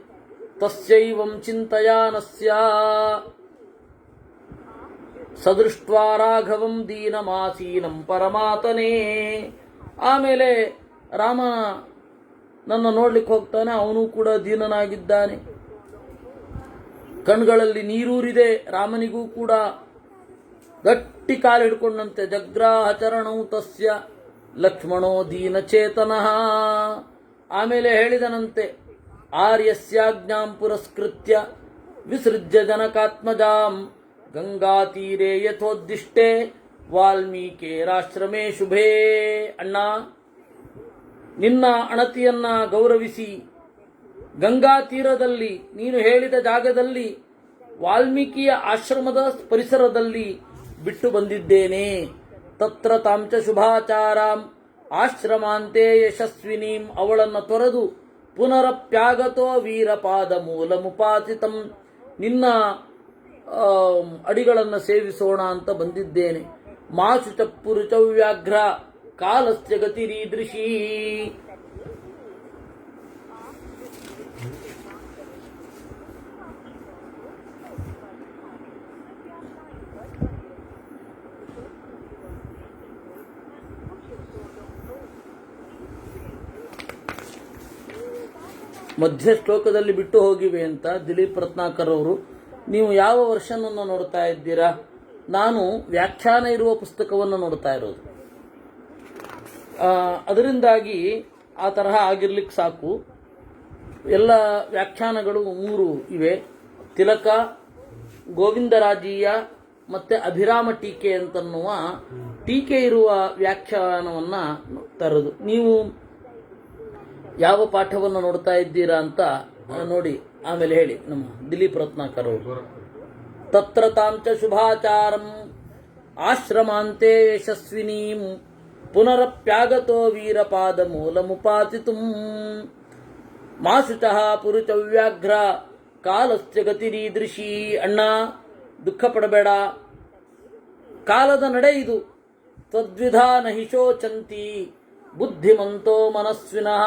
S1: ತಸ್ಯೈವಂ ಚಿಂತಯಾನಸ್ಯ ಸದೃಷ್ಟ್ವಾ ರಾಘವಂ ದೀನಮಾಸೀನಂ ಪರಮಾತನೇ. ಆಮೇಲೆ ರಾಮ ನನ್ನ ನೋಡ್ಲಿಕ್ಕೆ ಹೋಗ್ತಾನೆ. ಅವನು ಕೂಡ ದೀನನಾಗಿದ್ದಾನೆ. ಕಣ್ಗಳಲ್ಲಿ ನೀರೂರಿದೆ ರಾಮನಿಗೂ ಕೂಡ. ಗಟ್ಟಿ ಕಾಲು ಹಿಡ್ಕೊಂಡಂತೆ. ಜಗ್ರಾಹ ಚರಣೌ ತಸ್ಯ ಲಕ್ಷ್ಮಣೋ ದೀನಚೇತನಃ. ಆಮೇಲೆ ಹೇಳಿದನಂತೆ, ಆರ್ಯಸ್ಯಾಜ್ಞಾಂ ಪುರಸ್ಕೃತ್ಯ ವಿಸೃಜ್ಯ ಜನಕಾತ್ಮಜಾಂ ಗಂಗಾತೀರೆ ಯಥೋದ್ದಿಷ್ಟೇ ವಾಲ್ಮೀಕೇರಾಶ್ರಮೇ ಶುಭೇ. ಅಣ್ಣ, ನಿನ್ನ ಅಣತಿಯನ್ನ ಗೌರವಿಸಿ ಗಂಗಾ ತೀರದಲ್ಲಿ ನೀನು ಹೇಳಿದ ಜಾಗದಲ್ಲಿ ವಾಲ್ಮೀಕಿಯ ಆಶ್ರಮದ ಪರಿಸರದಲ್ಲಿ ಬಿಟ್ಟು ಬಂದಿದ್ದೇನೆ. ತತ್ರ ತಾಂಚ ಶುಭಾಚಾರಾಂ ಆಶ್ರಮಾಂತೆ ಯಶಸ್ವಿನೀಂ. ಅವಳನ್ನು ತೊರೆದು ಪುನರಪ್ಯಾಗತೋ ವೀರಪಾದ ಮೂಲಮುಪಾತಿತಂ. ನಿನ್ನ ಅಡಿಗಳನ್ನು ಸೇವಿಸೋಣ ಅಂತ ಬಂದಿದ್ದೇನೆ. ಮಾಶುಚ ಪುರುಚ ವ್ಯಾಘ್ರ ಕಾಲಸ್ಯ ಗತಿರೀದೃಶೀ. ಮಧ್ಯ ಶ್ಲೋಕದಲ್ಲಿ ಬಿಟ್ಟು ಹೋಗಿವೆ ಅಂತ ದಿಲೀಪ್ ರತ್ನಾಕರ್ ಅವರು. ನೀವು ಯಾವ ವರ್ಷನನ್ನು ನೋಡ್ತಾ ಇದ್ದೀರಾ? ನಾನು ವ್ಯಾಖ್ಯಾನ ಇರುವ ಪುಸ್ತಕವನ್ನು ನೋಡ್ತಾ ಇರೋದು. ಅದರಿಂದಾಗಿ ಆ ತರಹ ಆಗಿರ್ಲಿಕ್ಕೆ ಸಾಕು. ಎಲ್ಲ ವ್ಯಾಖ್ಯಾನಗಳು 3 ಇವೆ. ತಿಲಕ, ಗೋವಿಂದರಾಜೀಯ ಮತ್ತು ಅಭಿರಾಮ ಟೀಕೆ ಅಂತನ್ನುವ ಟೀಕೆ ಇರುವ ವ್ಯಾಖ್ಯಾನವನ್ನು ತರೋದು. ನೀವು ಯಾವ ಪಾಠವನ್ನು ನೋಡ್ತಾ ಇದ್ದೀರಾ ಅಂತ ನೋಡಿ ಆಮೇಲೆ ಹೇಳಿ. ನಮ್ಮ ದಿಲೀಪ್ ರತ್ನಾಕರ್ ಅವರು. ತತ್ರ ತಾಂಚ ಶುಭಾಚಾರಂ ಆಶ್ರಮಾಂತೆ ಯಶಸ್ವಿನೀಂ ಪುನರಪ್ಯಾಗತೋ ವೀರಪಾದ ಮೂಲಮುಪಾತಿತುಂ ಮಾಶುಚಃ ಪುರುಚ ವ್ಯಾಘ್ರ ಕಾಲಸ್ಯ ಗತಿರೀದೃಶೀ. ಅಣ್ಣ, ದುಃಖ ಪಡಬೇಡ. ಕಾಲದ ನಡೆ ಇದು. ತದ್ವಿಧಾನ ಹಿಶೋಚಂತಿ ಬುದ್ಧಿಮಂತೋ ಮನಸ್ವಿನಃ.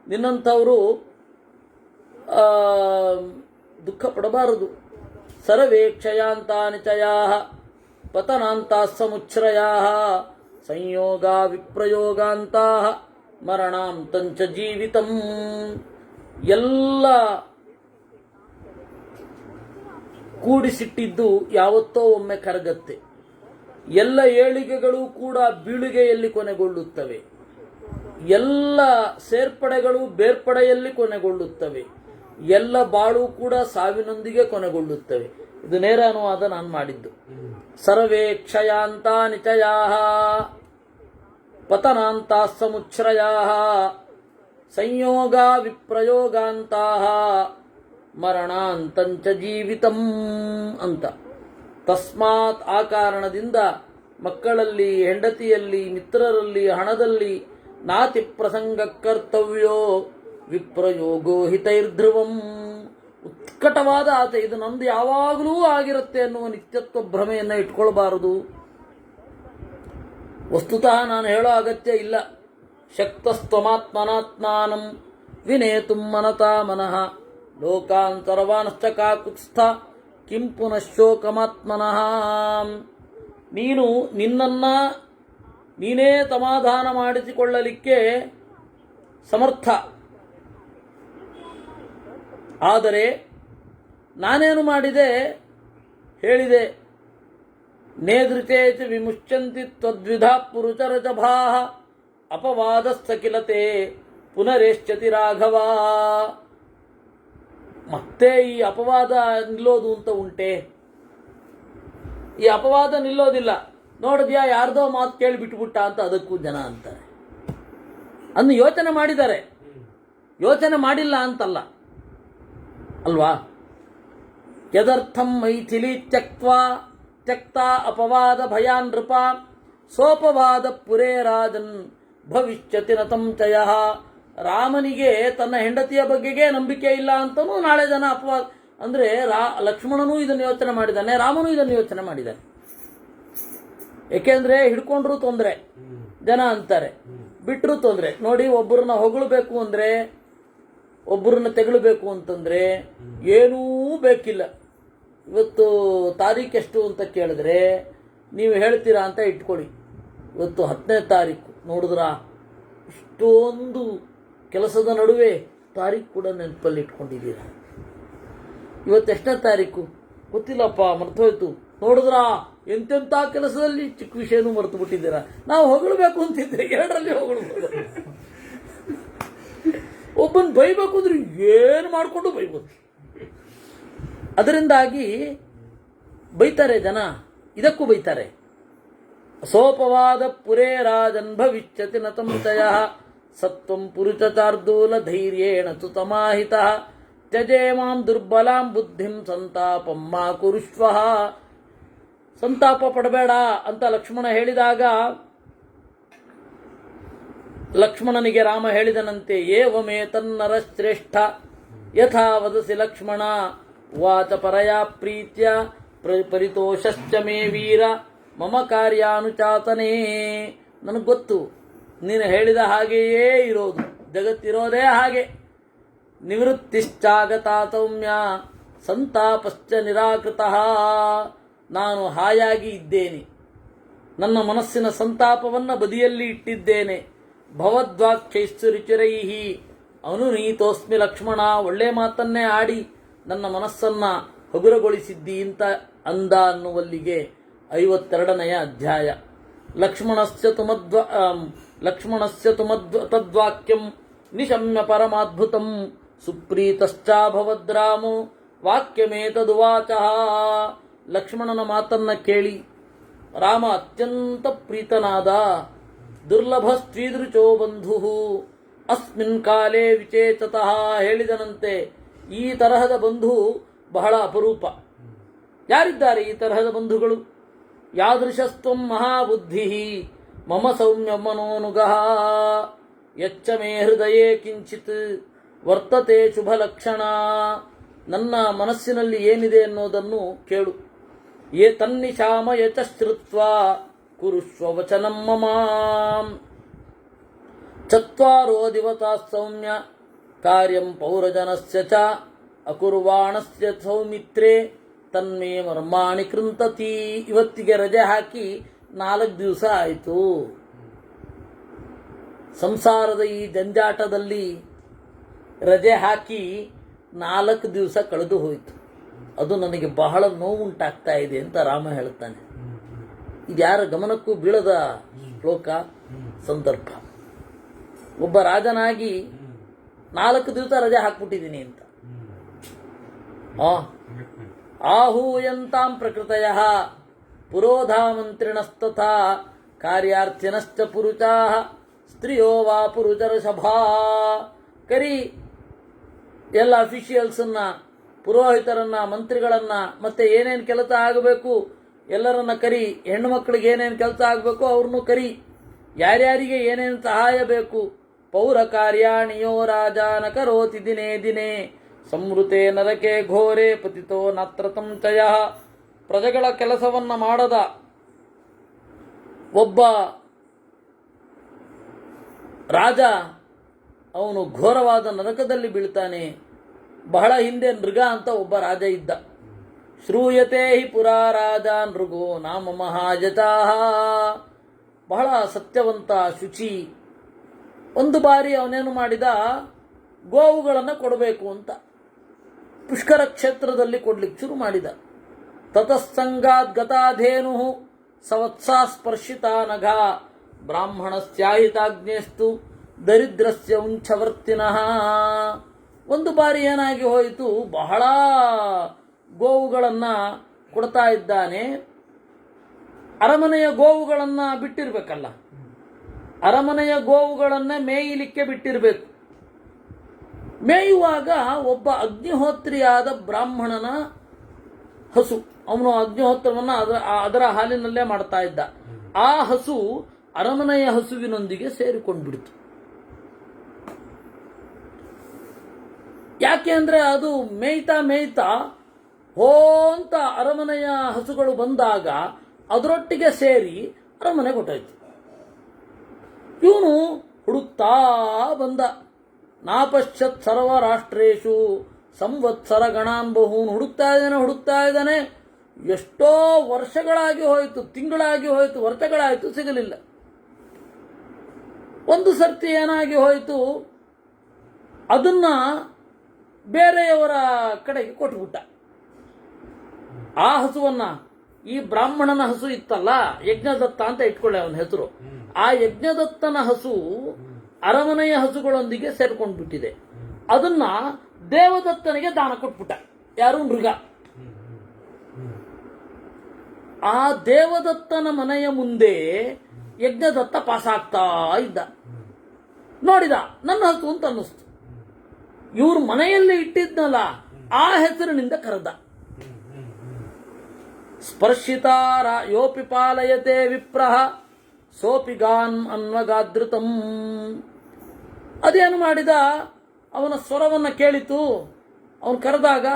S1: ನಿನ್ನಂಥವರು ದುಃಖ ಪಡಬಾರದು. ಸರ್ವೇ ಕ್ಷಯಾಂತಾನಿ ಚಯಾಃ ಪತನಾಂತಾಃ ಸಮುಚ್ಛ್ರಯಾಃ ಸಂಯೋಗ ವಿಪ್ರಯೋಗಾಂತಾಃ ಮರಣಾಂತಂಚ ಜೀವಿತಂ. ಎಲ್ಲ ಕೂಡಿಸಿಟ್ಟಿದ್ದು ಯಾವತ್ತೋ ಒಮ್ಮೆ ಕರಗತ್ತೆ. ಎಲ್ಲ ಏಳಿಗೆಗಳು ಕೂಡ ಬೀಳಿಗೆಯಲ್ಲಿ ಕೊನೆಗೊಳ್ಳುತ್ತವೆ. ಎಲ್ಲ ಸೇರ್ಪಡೆಗಳು ಬೇರ್ಪಡೆಯಲ್ಲಿ ಕೊನೆಗೊಳ್ಳುತ್ತವೆ. ಎಲ್ಲ ಬಾಳು ಕೂಡ ಸಾವಿನೊಂದಿಗೆ ಕೊನೆಗೊಳ್ಳುತ್ತವೆ. ಇದು ನೇರ ಅನುವಾದ ನಾನು ಮಾಡಿದ್ದು. ಸರ್ವೇ ಕ್ಷಯಾಂತ ನಿಚಯಾಃ ಪತನಾಂತಾಃ ಸಮುಚ್ಛ್ರಯಾಃ ಸಂಯೋಗ ವಿಪ್ರಯೋಗಾಂತಾಃ ಮರಣಾಂತಂಚ ಜೀವಿತಂ ಅಂತ. ತಸ್ಮಾತ್, ಆ ಕಾರಣದಿಂದ ಮಕ್ಕಳಲ್ಲಿ, ಹೆಂಡತಿಯಲ್ಲಿ, ಮಿತ್ರರಲ್ಲಿ, ಹಣದಲ್ಲಿ ನಾತಿ ಪ್ರಸಂಗ ಕರ್ತವ್ಯೋ ವಿಪ್ರಯೋಗೋ ಹಿತೈರ್ಧ್ರುವಂ. ಉತ್ಕಟವಾದ ಆಸೆ, ಇದು ನಂದು ಯಾವಾಗಲೂ ಆಗಿರುತ್ತೆ ಅನ್ನುವ ನಿತ್ಯತ್ವ ಭ್ರಮೆಯನ್ನು ಇಟ್ಕೊಳ್ಬಾರದು. ವಸ್ತುತಃ ನಾನು ಹೇಳೋ ಅಗತ್ಯ ಇಲ್ಲ. ಶಕ್ತಸ್ತ್ವಮಾತ್ಮನಾತ್ಮಾನಂ ವಿನೇತುಂ ಮನತಾ ಮನಃ ಲೋಕಾನ್ ಸರ್ವಾಂಶ್ಚ ಕಾಕುತ್ಸ್ಥ ಕಿಂ ಪುನಃ ಶೋಕಮಾತ್ಮನಃ. ನೀನು ನಿನ್ನನ್ನು ನೀನೇ ಸಮಾಧಾನ ಮಾಡಿಸಿಕೊಳ್ಳಲಿಕ್ಕೆ ಸಮರ್ಥ. ಆದರೆ ನಾನೇನು ಮಾಡಿದೆ ಹೇಳಿದೆ. ನೇದೃಚೇಚ ವಿಮುಚ್ಯಂತಿ ತ್ವದ್ವಿಧಾ ಪುರುಚರಜಭಾಃ ಅಪವಾದಸ್ಥಕಿಲತೆ ಪುನರೇಶ್ಚತಿ ರಾಘವ. ಮತ್ತೆ ಈ ಅಪವಾದ ನಿಲ್ಲೋದು ಅಂತ ಉಂಟೆ? ಈ ಅಪವಾದ ನಿಲ್ಲೋದಿಲ್ಲ. ನೋಡಿದ್ಯಾ ಯಾರ್ದೋ ಮಾತು ಕೇಳಿ ಬಿಟ್ಬಿಟ್ಟ ಅಂತ ಅದಕ್ಕೂ ಜನ ಅಂತಾರೆ. ಅನ್ನು ಯೋಚನೆ ಮಾಡಿದ್ದಾರೆ, ಯೋಚನೆ ಮಾಡಿಲ್ಲ ಅಂತಲ್ಲ ಅಲ್ವಾ. ಯದರ್ಥಂ ಮೈಥಿಲಿ ತ್ಯಕ್ತ ಅಪವಾದ ಭಯಾನ್ ನೃಪ ಸೋಪವಾದ ಪುರೇ ರಾಜನ್ ಭವಿಷ್ಯತಿ ನತಂ ಚಯ. ರಾಮನಿಗೆ ತನ್ನ ಹೆಂಡತಿಯ ಬಗ್ಗೆಗೆ ನಂಬಿಕೆ ಇಲ್ಲ ಅಂತನೂ ನಾಳೆ ಜನ ಅಪವಾದ ಅಂದ್ರೆ ಲಕ್ಷ್ಮಣನೂ ಇದನ್ನು ಯೋಚನೆ ಮಾಡಿದ್ದಾನೆ, ರಾಮನೂ ಇದನ್ನು ಯೋಚನೆ ಮಾಡಿದ್ದಾನೆ. ಏಕೆಂದ್ರೆ ಹಿಡ್ಕೊಂಡ್ರು ತೊಂದರೆ ಜನ ಅಂತಾರೆ, ಬಿಟ್ಟರು ತೊಂದರೆ. ನೋಡಿ, ಒಬ್ಬರನ್ನ ಹೊಗಳಬೇಕು ಅಂದ್ರೆ, ಒಬ್ಬರನ್ನ ತೆಗಳಬೇಕು ಅಂತಂದ್ರೆ ಏನೂ ಬೇಕಿಲ್ಲ. ಇವತ್ತು ತಾರೀಖು ಎಷ್ಟು ಅಂತ ಕೇಳಿದ್ರೆ ನೀವು ಹೇಳ್ತೀರಾ ಅಂತ ಇಟ್ಕೊಳ್ಳಿ. ಇವತ್ತು 10ನೇ ತಾರೀಕು ನೋಡಿದ್ರ, ಇಷ್ಟೊಂದು ಕೆಲಸದ ನಡುವೆ ತಾರೀಕು ಕೂಡ ನೆನಪಲ್ಲಿ ಇಟ್ಕೊಂಡಿದ್ದೀರಾ. ಇವತ್ತು ಎಷ್ಟನೇ ತಾರೀಕು ಗೊತ್ತಿಲ್ಲಪ್ಪ, ಮರ್ತೋಯ್ತು. ನೋಡಿದ್ರ ಎಂತೆಂಥ ಕೆಲಸದಲ್ಲಿ ಚಿಕ್ಕ ವಿಷಯನೂ ಮರೆತು ಬಿಟ್ಟಿದ್ದೀರಾ. ನಾವು ಹೊಗಳಬೇಕು ಅಂತಿದ್ರೆ 2ರಲ್ಲಿ ಹೊಗಳಬಹುದು. ಒಬ್ಬನ್ ಬೈಬೇಕು ಅಂದ್ರೆ ಏನು ಮಾಡಿಕೊಂಡು ಬೈಬೋದು. ಅದರಿಂದಾಗಿ ಬೈತಾರೆ ಜನ, ಇದಕ್ಕೂ ಬೈತಾರೆ. ಸೋಪವಾದ ಪುರೇ ರಾಜನ್ ಭವಿಷ್ಯತಿ ನತಂ ಚಯ ಸತ್ವಂ ಪುರುಷಚಾರ್ದೂಲ ಧೈರ್ಯೇಣ ಸುತಮಾಹಿತ ತ್ಯಜೇ ಮಾಂ ದುರ್ಬಲಾಂ ಬುದ್ಧಿಂ ಸಂತಾಪಂ ಮಾ ಕುರುಷ್ವ. ಸಂತಾಪ ಪಡಬೇಡ ಅಂತ ಲಕ್ಷ್ಮಣ ಹೇಳಿದಾಗ ಲಕ್ಷ್ಮಣನಿಗೆ ರಾಮ ಹೇಳಿದನಂತೆ, ಏವಮೇ ತನ್ನರ ಶ್ರೇಷ್ಠ ಯಥಾ ವದಸಿ ಲಕ್ಷ್ಮಣ ವಾಚ ಪರಯಾ ಪ್ರೀತ್ಯ ಪರಿತೋಷಶ್ಚ ಮೇ ವೀರ ಮಮ ಕಾರ್ಯಾನುಚಾತನೇ. ನನಗೆ ಗೊತ್ತು ನೀನು ಹೇಳಿದ ಹಾಗೆಯೇ ಇರೋದು, ಜಗತ್ತಿರೋದೇ ಹಾಗೆ. ನಿವೃತ್ತಿಶ್ಚಾಗತಾ ಸೌಮ್ಯ ಸಂತಾಪಶ್ಚ ನಿರಾಕೃತಃ. ನಾನು ಹಾಯಾಗಿ ಇದ್ದೇನೆ, ನನ್ನ ಮನಸ್ಸಿನ ಸಂತಾಪವನ್ನು ಬದಿಯಲ್ಲಿ ಇಟ್ಟಿದ್ದೇನೆ. ಭವದ್ವಾಕ್ಯೈಸ್ತು ರುಚಿರೈಹಿ ಅನುನೀತೋಸ್ಮಿ ಲಕ್ಷ್ಮಣ. ಒಳ್ಳೆ ಮಾತನ್ನೇ ಆಡಿ ನನ್ನ ಮನಸ್ಸನ್ನ ಹಗುರಗೊಳಿಸಿದ್ದಿ ಅಂತ ಅಂದ ಅನ್ನುವಲ್ಲಿಗೆ 52ನೇ ಅಧ್ಯಾಯ. ಲಕ್ಷ್ಮಣಸ್ಯ ತದ್ವಾಕ್ಯಂ ನಿಶಮ್ಯ ಪರಮಾದ್ಭುತಂ ಸುಪ್ರೀತಶ್ಚಾಭವದ್ರಾಮೋ ವಾಕ್ಯಮೇತದುವಾಚಃ. ಲಕ್ಷ್ಮಣನ ಮಾತನ್ನ ಕೇಳಿ ರಾಮ ಅತ್ಯಂತ ಪ್ರೀತನಾದ. ದುರ್ಲಭ ಸ್ತ್ರೀದೃಚೋ ಬಂಧು ಅಸ್ಮಿನ್ ಕಾಲೇ ವಿಚೇತತಃ. ಹೇಳಿದನಂತೆ, ಈ ತರಹದ ಬಂಧು ಬಹಳ ಅಪರೂಪ. ಯಾರಿದ್ದಾರೆ ಈ ತರಹದ ಬಂಧುಗಳು? ಯಾದೃಶಸ್ತ್ವಂ ಮಹಾಬುದ್ಧಿ ಮಮ ಸೌಮ್ಯ ಮನೋನುಗಃ ಯಚ್ಚ ಮೇ ಹೃದಯೇ ಕಿಂಚಿತ್ ವರ್ತತೆ ಶುಭ ಲಕ್ಷಣ. ನನ್ನ ಮನಸ್ಸಿನಲ್ಲಿ ಏನಿದೆ ಅನ್ನೋದನ್ನು ಕೇಳು. ಯೇ ತನ್ನಿಶಾಮ ಯಚ ಶ್ರುತ್ವಾ ಕುರುಷ್ವ ವಚನಂ ಮಮ. ಚತ್ವಾರೋ ದಿವಸಾ ಸೌಮ್ಯ ಕಾರ್ಯಂ ಪೌರಜನಸ್ಯ ಚ ಅಕುರ್ವಾಣಸ್ಯ ಸೌಮಿತ್ರೇ ತನ್ಮೇ ಮರ್ಮಾಣಿ ಕೃಂತತಿ. ಇವತ್ತಿಗೆ ರಜೆ ಹಾಕಿ 4 ದಿವಸ ಆಯಿತು. ಸಂಸಾರದ ಈ ಜಂಜಾಟದಲ್ಲಿ ರಜೆ ಹಾಕಿ 4 ದಿವಸ ಕಳೆದು ಹೋಯಿತು. ಅದು ನನಗೆ ಬಹಳ ನೋವುಂಟಾಗ್ತಾ ಇದೆ ಅಂತ ರಾಮ ಹೇಳ್ತಾನೆ. ಇದು ಯಾರ ಗಮನಕ್ಕೂ ಬೀಳದ ಶ್ಲೋಕ, ಸಂದರ್ಭ. ಒಬ್ಬ ರಾಜನಾಗಿ 4 ದಿವಸ ರಜೆ ಹಾಕ್ಬಿಟ್ಟಿದ್ದೀನಿ ಅಂತ. ಆಹೂಯಂತಾಂ ಪ್ರಕೃತಯಃ ಪುರೋಧಾ ಮಂತ್ರಿಣಸ್ತಥಾ ಕಾರ್ಯಾರ್ಥಿನಶ್ಚ ಪುರುಷಾಃ ಸ್ತ್ರೀಯೋ ವಾ ಪುರುಷರಷಭಾ. ಕರಿ ಎಲ್ಲ ಅಫಿಷಿಯಲ್ಸನ್ನ, ಪುರೋಹಿತರನ್ನ, ಮಂತ್ರಿಗಳನ್ನ, ಮತ್ತೆ ಏನೇನು ಕೆಲಸ ಆಗಬೇಕು ಎಲ್ಲರನ್ನ ಕರಿ. ಹೆಣ್ಣು ಮಕ್ಕಳಿಗೆ ಏನೇನು ಕೆಲಸ ಆಗಬೇಕು ಅವ್ರನ್ನೂ ಕರಿ. ಯಾರ್ಯಾರಿಗೆ ಏನೇನು ಸಹಾಯ ಬೇಕು. ಪೌರ ಕಾರ್ಯಾಣಿಯೋ ರಾಜ ನ ಕರೋತಿ ದಿನೇ ದಿನೇ ಸಂವೃತೆ ನರಕೆ ಘೋರೆ ಪತಿತೋ ನಾತ್ರತಂ ಚಯ. ಪ್ರಜೆಗಳ ಕೆಲಸವನ್ನ ಮಾಡದ ಒಬ್ಬ ರಾಜ ಅವನು ಘೋರವಾದ ನರಕದಲ್ಲಿ ಬೀಳ್ತಾನೆ. ಬಹಳ ಹಿಂದೆ ನೃಗ ಅಂತ ಒಬ್ಬ ರಾಜ ಇದ್ದ. ಶ್ರೂಯತೆ ಹಿ ಪುರಾ ರಾಜ ನೃಗೋ ನಾಮ ಮಹಾಜತಾಹ. ಬಹಳ ಸತ್ಯವಂತ, ಶುಚಿ. ಒಂದು ಬಾರಿ ಅವನೇನು ಮಾಡಿದ, ಗೋವುಗಳನ್ನು ಕೊಡಬೇಕು ಅಂತ ಪುಷ್ಕರ ಕ್ಷೇತ್ರದಲ್ಲಿ ಕೊಡ್ಲಿಕ್ಕೆ ಶುರು ಮಾಡಿದ. ತತಸ್ಸಂಗಾದ್ ಗತಾಧೇನು ಸವತ್ಸಾ ಸ್ಪರ್ಶಿತಾ ನಘ ಬ್ರಾಹ್ಮಣಸ್ಯಾಹಿತಾಗ್ನೇಸ್ತು ದರಿದ್ರಸ್ಯ ಉಂಚವರ್ತಿನಃ. ಒಂದು ಬಾರಿ ಏನಾಗಿ ಹೋಯಿತು, ಬಹಳ ಗೋವುಗಳನ್ನು ಕೊಡ್ತಾ ಇದ್ದಾನೆ. ಅರಮನೆಯ ಗೋವುಗಳನ್ನು ಬಿಟ್ಟಿರ್ಬೇಕಲ್ಲ, ಅರಮನೆಯ ಗೋವುಗಳನ್ನೇ ಮೇಯಲಿಕ್ಕೆ ಬಿಟ್ಟಿರಬೇಕು. ಮೇಯುವಾಗ ಒಬ್ಬ ಅಗ್ನಿಹೋತ್ರಿಯಾದ ಬ್ರಾಹ್ಮಣನ ಹಸು, ಅವನು ಅಗ್ನಿಹೋತ್ರವನ್ನು ಅದರ ಹಾಲಿನಲ್ಲೇ ಮಾಡ್ತಾ ಇದ್ದ. ಆ ಹಸು ಅರಮನೆಯ ಹಸುವಿನೊಂದಿಗೆ ಸೇರಿಕೊಂಡ್ಬಿಡ್ತು. ಯಾಕೆ ಅಂದ್ರೆ ಅದು ಮೇಯ್ತಾ ಅಂತ ಅರಮನೆಯ ಹಸುಗಳು ಬಂದಾಗ ಅದರೊಟ್ಟಿಗೆ ಸೇರಿ ಅರಮನೆ ಕೊಟ್ಟಾಯ್ತು. ಇವನು ಹುಡುಕ್ತಾ ಬಂದ. ನಾಪಶ್ಚತ್ ಸರ್ವ ರಾಷ್ಟ್ರೇಶು ಸಂವತ್ಸರ ಗಣಾನ್ ಬಹೂನ್. ಹುಡುಕ್ತಾ ಇದ್ದಾನೆ. ಎಷ್ಟೋ ವರ್ಷಗಳಾಗಿ ಹೋಯಿತು, ತಿಂಗಳಾಗಿ ಹೋಯಿತು, ವರ್ಷಗಳಾಯಿತು, ಸಿಗಲಿಲ್ಲ. ಒಂದು ಸರ್ತಿ ಏನಾಗಿ ಹೋಯಿತು, ಅದನ್ನ ಬೇರೆಯವರ ಕಡೆಗೆ ಕೊಟ್ಬಿಟ್ಟ. ಆ ಹಸುವನ್ನ, ಈ ಬ್ರಾಹ್ಮಣನ ಹಸು ಇತ್ತಲ್ಲ, ಯಜ್ಞದತ್ತ ಅಂತ ಇಟ್ಕೊಳ್ಳಿ ಅವನ ಹೆಸರು. ಆ ಯಜ್ಞದತ್ತನ ಹಸು ಅರಮನೆಯ ಹಸುಗಳೊಂದಿಗೆ ಸೇರ್ಕೊಂಡು ಬಿಟ್ಟಿದೆ. ಅದನ್ನ ದೇವದತ್ತನಿಗೆ ದಾನ ಕೊಟ್ಬಿಟ್ಟ. ಯಾರು? ಮೃಗ. ಆ ದೇವದತ್ತನ ಮನೆಯ ಮುಂದೆ ಯಜ್ಞದತ್ತ ಪಾಸಾಗ್ತಾ ಇದ್ದ. ನೋಡಿದ, ನನ್ನ ಹಸು ಅಂತ ಅನ್ನಿಸ್ತು. ಇವ್ರ ಮನೆಯಲ್ಲಿ ಇಟ್ಟಿದ್ನಲ್ಲ, ಆ ಹೆಸರಿನಿಂದ ಕರೆದ. ಸ್ಪರ್ಶಿತಾರ ಯೋಪಿ ಪಾಲಯತೆ ವಿಪ್ರಹ ಸೋಪಿ ಗಾನ್ ಅನ್ವಗಾದೃತಂ. ಅದೇನು ಮಾಡಿದ, ಅವನ ಸ್ವರವನ್ನು ಕೇಳಿತು. ಅವನು ಕರೆದಾಗ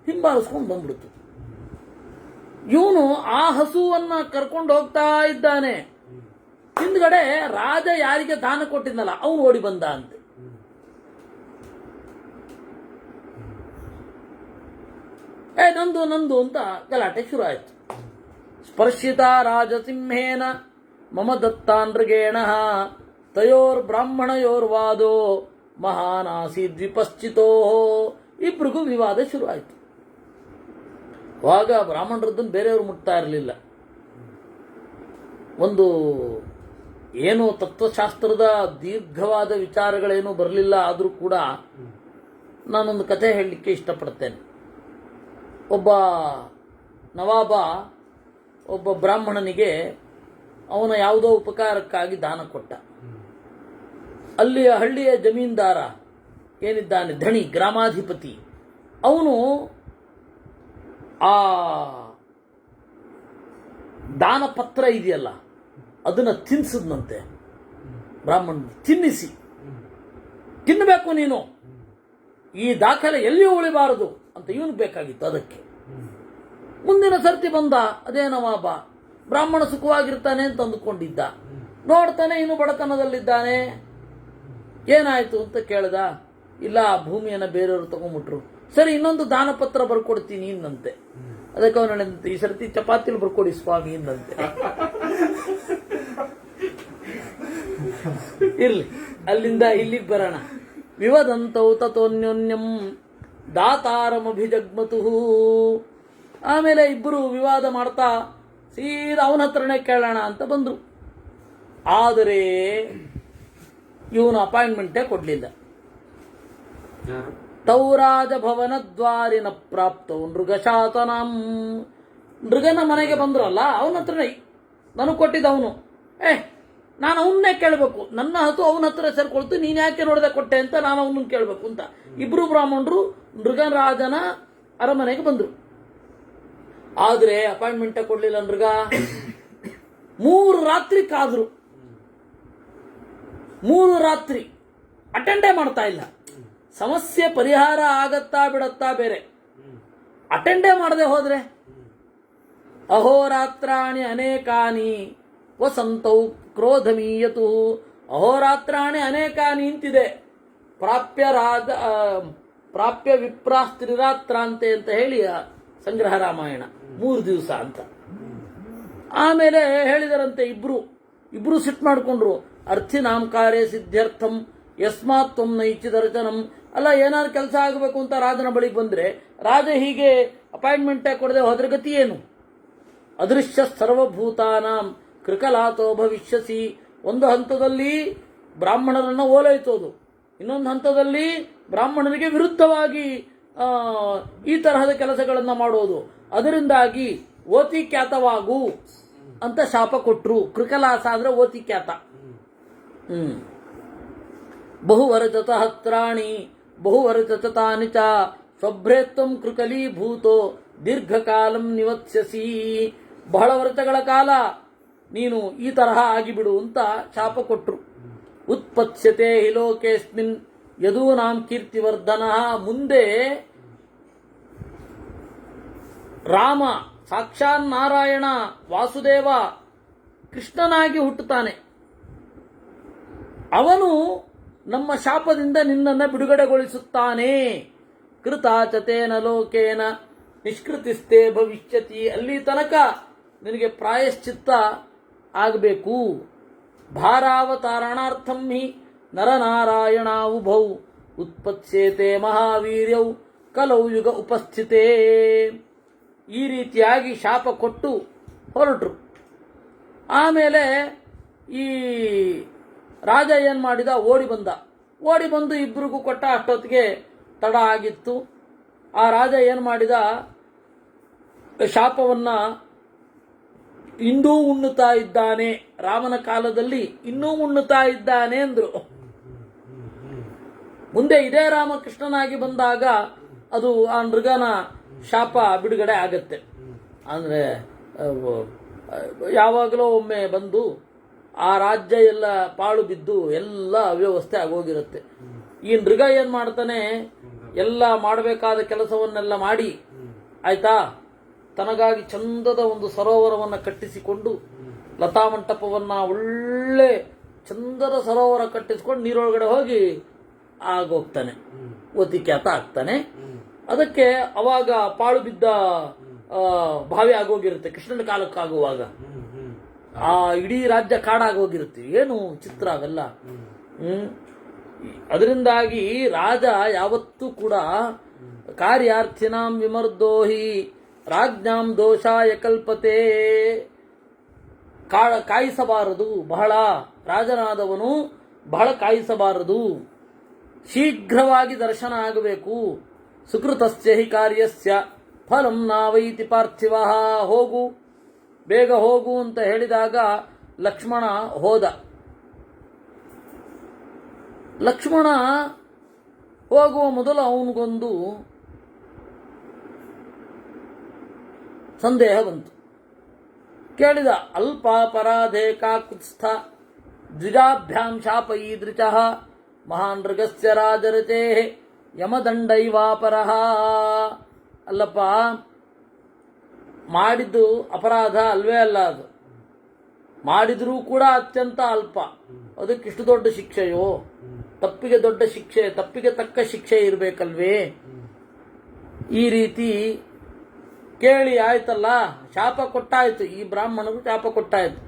S1: ಹಿಂಬಾಲಿಸ್ಕೊಂಡು ಬಂದ್ಬಿಡ್ತು. ಇವನು ಆ ಹಸುವನ್ನ ಕರ್ಕೊಂಡು ಹೋಗ್ತಾ ಇದ್ದಾನೆ. ಹಿಂದ್ಗಡೆ ರಾಜ ಯಾರಿಗೆ ದಾನ ಕೊಟ್ಟಿದ್ನಲ್ಲ ಅವನು ಓಡಿ ಬಂದ ಅಂತೆ. ನಂದು ಅಂತ ಗಲಾಟೆ ಶುರು ಆಯ್ತು. ಸ್ಪರ್ಶಿತ ರಾಜಸಿಂಹೇನ ಮಮ ದತ್ತಾನೃಗೇಣ ತಯೋರ್ ಬ್ರಾಹ್ಮಣಯೋರ್ವಾದೋ ಮಹಾನಾಸಿ ದ್ವಿಪಶ್ಚಿತೋ. ಇಬ್ರಿಗೂ ವಿವಾದ ಶುರು ಆಯ್ತು. ಆಗ ಬ್ರಾಹ್ಮಣರದ್ದನ್ನು ಬೇರೆಯವರು ಮುಟ್ತಾ ಇರಲಿಲ್ಲ. ಒಂದು ಏನು ತತ್ವಶಾಸ್ತ್ರದ ದೀರ್ಘವಾದ ವಿಚಾರಗಳೇನೂ ಬರಲಿಲ್ಲ. ಆದರೂ ಕೂಡ ನಾನೊಂದು ಕಥೆ ಹೇಳಲಿಕ್ಕೆ ಇಷ್ಟಪಡ್ತೇನೆ. ಒಬ್ಬ ನವಾಬ ಒಬ್ಬ ಬ್ರಾಹ್ಮಣನಿಗೆ ಅವನ ಯಾವುದೋ ಉಪಕಾರಕ್ಕಾಗಿ ದಾನ ಕೊಟ್ಟ. ಅಲ್ಲಿಯ ಹಳ್ಳಿಯ ಜಮೀನ್ದಾರ ಏನಿದ್ದಾನೆ, ಧಣಿ, ಗ್ರಾಮಾಧಿಪತಿ, ಅವನು ಆ ದಾನ ಪತ್ರ ಇದೆಯಲ್ಲ ಅದನ್ನ ತಿನ್ಸಿದ್ನಂತೆ. ಬ್ರಾಹ್ಮಣ ತಿನ್ನಿಸಿ, ತಿನ್ನಬೇಕು ನೀನು, ಈ ದಾಖಲೆ ಎಲ್ಲಿಯೂ ಉಳಿಬಾರದು ಅಂತ ಇವನು ಬೇಕಾಗಿತ್ತು. ಅದಕ್ಕೆ ಮುಂದಿನ ಸರ್ತಿ ಬಂದ ಅದೇ ನವಾಬ. ಬ್ರಾಹ್ಮಣ ಸುಖವಾಗಿರ್ತಾನೆ ಅಂತ ಅಂದುಕೊಂಡಿದ್ದ. ನೋಡ್ತಾನೆ ಇನ್ನು ಬಡತನದಲ್ಲಿದ್ದಾನೆ. ಏನಾಯ್ತು ಅಂತ ಕೇಳ್ದ. ಇಲ್ಲ, ಭೂಮಿಯನ್ನು ಬೇರೆಯವರು ತಗೊಂಡ್ಬಿಟ್ರು. ಸರಿ, ಇನ್ನೊಂದು ದಾನ ಪತ್ರ ಬರ್ಕೊಡ್ತೀನಿ ಇನ್ನಂತೆ. ಅದಕ್ಕೆ ಅವನು ಹೇಳಿದಂತೆ, ಈ ಸರ್ತಿ ಚಪಾತಿಲಿ ಬರ್ಕೊಡಿ ಸ್ವಾಮಿ ಇನ್ನಂತೆ. ಇರ್ಲಿ, ಅಲ್ಲಿಂದ ಇಲ್ಲಿಗೆ ಬರೋಣ. ವಿವದಂತೌ ತಥೋನ್ಯೋನ್ಯಂ ದಾತಾರಮಭಿಜಗ್ಮತು. ಆಮೇಲೆ ಇಬ್ಬರು ವಿವಾದ ಮಾಡ್ತಾ ಸೀದಾ ಅವನ ಹತ್ರನೇ ಕೇಳೋಣ ಅಂತ ಬಂದ್ರು. ಆದರೆ ಇವನು ಅಪಾಯಿಂಟ್ಮೆಂಟೇ ಕೊಡ್ಲಿಲ್ಲ. ತೌರಾಜ ಭವನ ದ್ವಾರಿನ ಪ್ರಾಪ್ತವು ನೃಗಶಾತನಂ. ನೃಗನ ಮನೆಗೆ ಬಂದ್ರಲ್ಲ, ಅವನ ಹತ್ರನೇ ನನಗೆ ಕೊಟ್ಟಿದ್ದವನು. ನಾನು ಅವನ್ನೇ ಕೇಳಬೇಕು. ನನ್ನ ಹತ್ತು ಅವನ ಹತ್ರ ಸೇರ್ಕೊಳ್ತು, ನೀನ್ ಯಾಕೆ ನೋಡದೆ ಕೊಟ್ಟೆ ಅಂತ ನಾನು ಅವನನ್ನು ಕೇಳಬೇಕು ಅಂತ ಇಬ್ರು ಬ್ರಾಹ್ಮಣರು ನೃಗರಾಜನ ಅರಮನೆಗೆ ಬಂದ್ರು. ಆದ್ರೆ ಅಪಾಯಿಂಟ್ಮೆಂಟೇ ಕೊಡ್ಲಿಲ್ಲ ನೃಗ. 3 ರಾತ್ರಿ ಕಾದ್ರು. 3 ರಾತ್ರಿ ಅಟೆಂಡೇ ಮಾಡ್ತಾ ಇಲ್ಲ. ಸಮಸ್ಯೆ ಪರಿಹಾರ ಆಗತ್ತಾ ಬಿಡತ್ತಾ ಬೇರೆ, ಅಟೆಂಡೇ ಮಾಡದೆ ಹೋದ್ರೆ. ಅಹೋರಾತ್ರಾಣಿ ಅನೇಕಾನಿ ವಸಂತೌ ಕ್ರೋಧಮೀಯತು. ಅಹೋರಾತ್ರಾಣಿ ಅನೇಕಾನಿ ಅಂತಿದೆ. ಪ್ರಾಪ್ಯ ವಿಪ್ರಾಸ್ತ್ರಿರಾತ್ರಾಂತೆ ಅಂತ ಹೇಳಿ ಸಂಗ್ರಹ ರಾಮಾಯಣ 3 ದಿವಸ ಅಂತ. ಆಮೇಲೆ ಹೇಳಿದರಂತೆ ಇಬ್ರು ಸಿಟ್ಟು ಮಾಡಿಕೊಂಡ್ರು. ಅರ್ಥಿನಾಂಕಾರೇ ಸಿದ್ಧ್ಯರ್ಥಂ ಯಸ್ಮಾತ್ ತ್ವಂ ನೈಚ್ಛಿದರ್ಶನಂ. ಅಲ್ಲ, ಏನಾದ್ರು ಕೆಲಸ ಆಗಬೇಕು ಅಂತ ರಾಜನ ಬಳಿಗೆ ಬಂದ್ರೆ ರಾಜ ಹೀಗೆ ಅಪಾಯಿಂಟ್ಮೆಂಟೇ ಕೊಡದೆ ಹೋದ್ರೆ ಗತಿ ಏನು? ಅದೃಶ್ಯ ಸರ್ವಭೂತಾನಾಂ ಕೃಕಲಾತೋ ಭವಿಷ್ಯಸಿ. ಒಂದು ಹಂತದಲ್ಲಿ ಬ್ರಾಹ್ಮಣರನ್ನು ಓಲೈತೋದು, ಇನ್ನೊಂದು ಹಂತದಲ್ಲಿ ಬ್ರಾಹ್ಮಣರಿಗೆ ವಿರುದ್ಧವಾಗಿ ಈ ತರಹದ ಕೆಲಸಗಳನ್ನು ಮಾಡೋದು. ಅದರಿಂದಾಗಿ ಓತಿ ಖ್ಯಾತವಾಗು ಅಂತ ಶಾಪ ಕೊಟ್ರು. ಕೃಕಲಾಸ ಅಂದ್ರೆ ಓತಿಕ್ಯಾತ. ಬಹುವರಚತ ಹತ್ರಾಣಿ ಬಹುವರಚತಾನಿ ಚ ಸ್ವಭ್ರೇತ್ವಂ ಕೃಕಲೀಭೂತೋ ದೀರ್ಘಕಾಲಂ ನಿವತ್ಸ್ಯಸಿ. ಬಹಳ ವರ್ಷಗಳ ಕಾಲ ನೀನು ಈ ತರಹ ಆಗಿಬಿಡು ಅಂತ ಶಾಪ ಕೊಟ್ರು. ಉತ್ಪತ್ಸ್ಯತೆ ಹಿ ಲೋಕೇಸ್ಮಿನ್ ಯದೂನಾಂ ಕೀರ್ತಿವರ್ಧನ. ಮುಂದೆ ರಾಮ ಸಾಕ್ಷಾತ್ ನಾರಾಯಣ ವಾಸುದೇವ ಕೃಷ್ಣನಾಗಿ ಹುಟ್ಟುತ್ತಾನೆ. ಅವನು ನಮ್ಮ ಶಾಪದಿಂದ ನಿನ್ನನ್ನು ಬಿಡುಗಡೆಗೊಳಿಸುತ್ತಾನೆ. ಕೃತಾಚತೇನ ಲೋಕೇನ ನಿಷ್ಕೃತಿಸ್ತೇ ಭವಿಷ್ಯತಿ. ಅಲ್ಲಿ ತನಕ ನಿನಗೆ ಪ್ರಾಯಶ್ಚಿತ್ತ ಆಗಬೇಕು. ಭಾರಾವತಾರಣಾರ್ಥಂ ಹಿ ನರನಾರಾಯಣ ಉಭೌ ಉತ್ಪತ್ಸ್ಯೇತೆ ಮಹಾವೀರ್ಯೌ ಕಲೌ ಯುಗ ಉಪಸ್ಥಿತೇ. ಈ ರೀತಿಯಾಗಿ ಶಾಪ ಕೊಟ್ಟು ಹೊರಟರು. ಆಮೇಲೆ ಈ ರಾಜ ಏನು ಮಾಡಿದ, ಓಡಿ ಬಂದು ಇಬ್ಬರಿಗೂ ಕೊಟ್ಟ. ಅಷ್ಟೊತ್ತಿಗೆ ತಡ ಆಗಿತ್ತು. ಆ ರಾಜ ಏನು ಮಾಡಿದ, ಶಾಪವನ್ನ ಇನ್ನೂ ಉಣ್ಣುತ್ತಾ ಇದ್ದಾನೆ, ರಾಮನ ಕಾಲದಲ್ಲಿ ಇನ್ನೂ ಉಣ್ಣುತ್ತಾ ಇದ್ದಾನೆ ಅಂದ್ರು. ಮುಂದೆ ಇದೇ ರಾಮಕೃಷ್ಣನಾಗಿ ಬಂದಾಗ ಅದು ಆ ಮೃಗನ ಶಾಪ ಬಿಡುಗಡೆ ಆಗತ್ತೆ. ಅಂದ್ರೆ ಯಾವಾಗಲೂ ಒಮ್ಮೆ ಬಂದು ಆ ರಾಜ್ಯ ಎಲ್ಲ ಪಾಳು ಬಿದ್ದು ಎಲ್ಲ ಅವ್ಯವಸ್ಥೆ ಆಗೋಗಿರುತ್ತೆ. ಈ ಮೃಗ ಏನ್ ಮಾಡ್ತಾನೆ, ಎಲ್ಲ ಮಾಡಬೇಕಾದ ಕೆಲಸವನ್ನೆಲ್ಲ ಮಾಡಿ ಆಯ್ತಾ, ತನಗಾಗಿ ಚಂದದ ಒಂದು ಸರೋವರವನ್ನು ಕಟ್ಟಿಸಿಕೊಂಡು ಲತಾಮಂಟಪವನ್ನ ಒಳ್ಳೆ ಚಂದದ ಸರೋವರ ಕಟ್ಟಿಸಿಕೊಂಡು ನೀರೊಳಗಡೆ ಹೋಗಿ ಆಗೋಗ್ತಾನೆ, ಓತಿಕ್ಯಾತ ಆಗ್ತಾನೆ. ಅದಕ್ಕೆ ಅವಾಗ ಪಾಳು ಬಿದ್ದ ಬಾವಿ ಆಗೋಗಿರುತ್ತೆ. ಕೃಷ್ಣನ ಕಾಲಕ್ಕಾಗುವಾಗ ಆ ಇಡೀ ರಾಜ್ಯ ಕಾಡಾಗೋಗಿರುತ್ತೆ. ಏನು ಚಿತ್ರ ಅವೆಲ್ಲ. ಅದರಿಂದಾಗಿ ರಾಜ ಯಾವತ್ತೂ ಕೂಡ ಕಾರ್ಯಾರ್ಥಿನಾಂ ವಿಮರ್ದೋಹಿ ರಾಜ್ಞಾಂ ದೋಷಾಯ ಕಲ್ಪತೆ. ಕಾಯಿಸಬಾರದು, ಬಹಳ ರಾಜನಾದವನು ಬಹಳ ಕಾಯಿಸಬಾರದು. ಶೀಘ್ರವಾಗಿ ದರ್ಶನ ಆಗಬೇಕು. ಸುಕೃತಸ್ಯ ಹಿ ಕಾರ್ಯಸ್ಯ ಫಲಂ ನಾವೈತಿ ಪಾರ್ಥಿವ. ಹೋಗು, ಬೇಗ ಹೋಗು ಅಂತ ಹೇಳಿದಾಗ ಲಕ್ಷ್ಮಣ ಹೋದ. ಲಕ್ಷ್ಮಣ ಹೋಗುವ ಮೊದಲು ಅವನಿಗೊಂದು ಸಂದೇಹ ಬಂತು. ಕೇಳಿದ, ಅಲ್ಪಾಪರಾಧೇ ಕಾಕುತ್ಸ್ಥ ದ್ವಿಜಾಭ್ಯಾಂ ಶಾಪಯೀದೃಚಃ ಮಹಾನ್ ಮೃಗಸ್ಯ ರಾಜರತೆ ಯಮದಂಡೈವಾಪರಃ. ಅಲ್ಲಪ್ಪ, ಮಾಡಿದ್ದು ಅಪರಾಧ ಅಲ್ವೇ ಅಲ್ಲ, ಅದು ಮಾಡಿದ್ರೂ ಕೂಡ ಅತ್ಯಂತ ಅಲ್ಪ. ಅದಕ್ಕಿಷ್ಟು ದೊಡ್ಡ ಶಿಕ್ಷೆಯೋ? ತಪ್ಪಿಗೆ ದೊಡ್ಡ ಶಿಕ್ಷೆ, ತಪ್ಪಿಗೆ ತಕ್ಕ ಶಿಕ್ಷೆ ಇರಬೇಕಲ್ವೇ? ಈ ರೀತಿ ಕೇಳಿ ಆಯ್ತಲ್ಲ, ಶಾಪ ಕೊಟ್ಟಾಯ್ತು, ಈ ಬ್ರಾಹ್ಮಣರು ಶಾಪ ಕೊಟ್ಟಾಯ್ತು.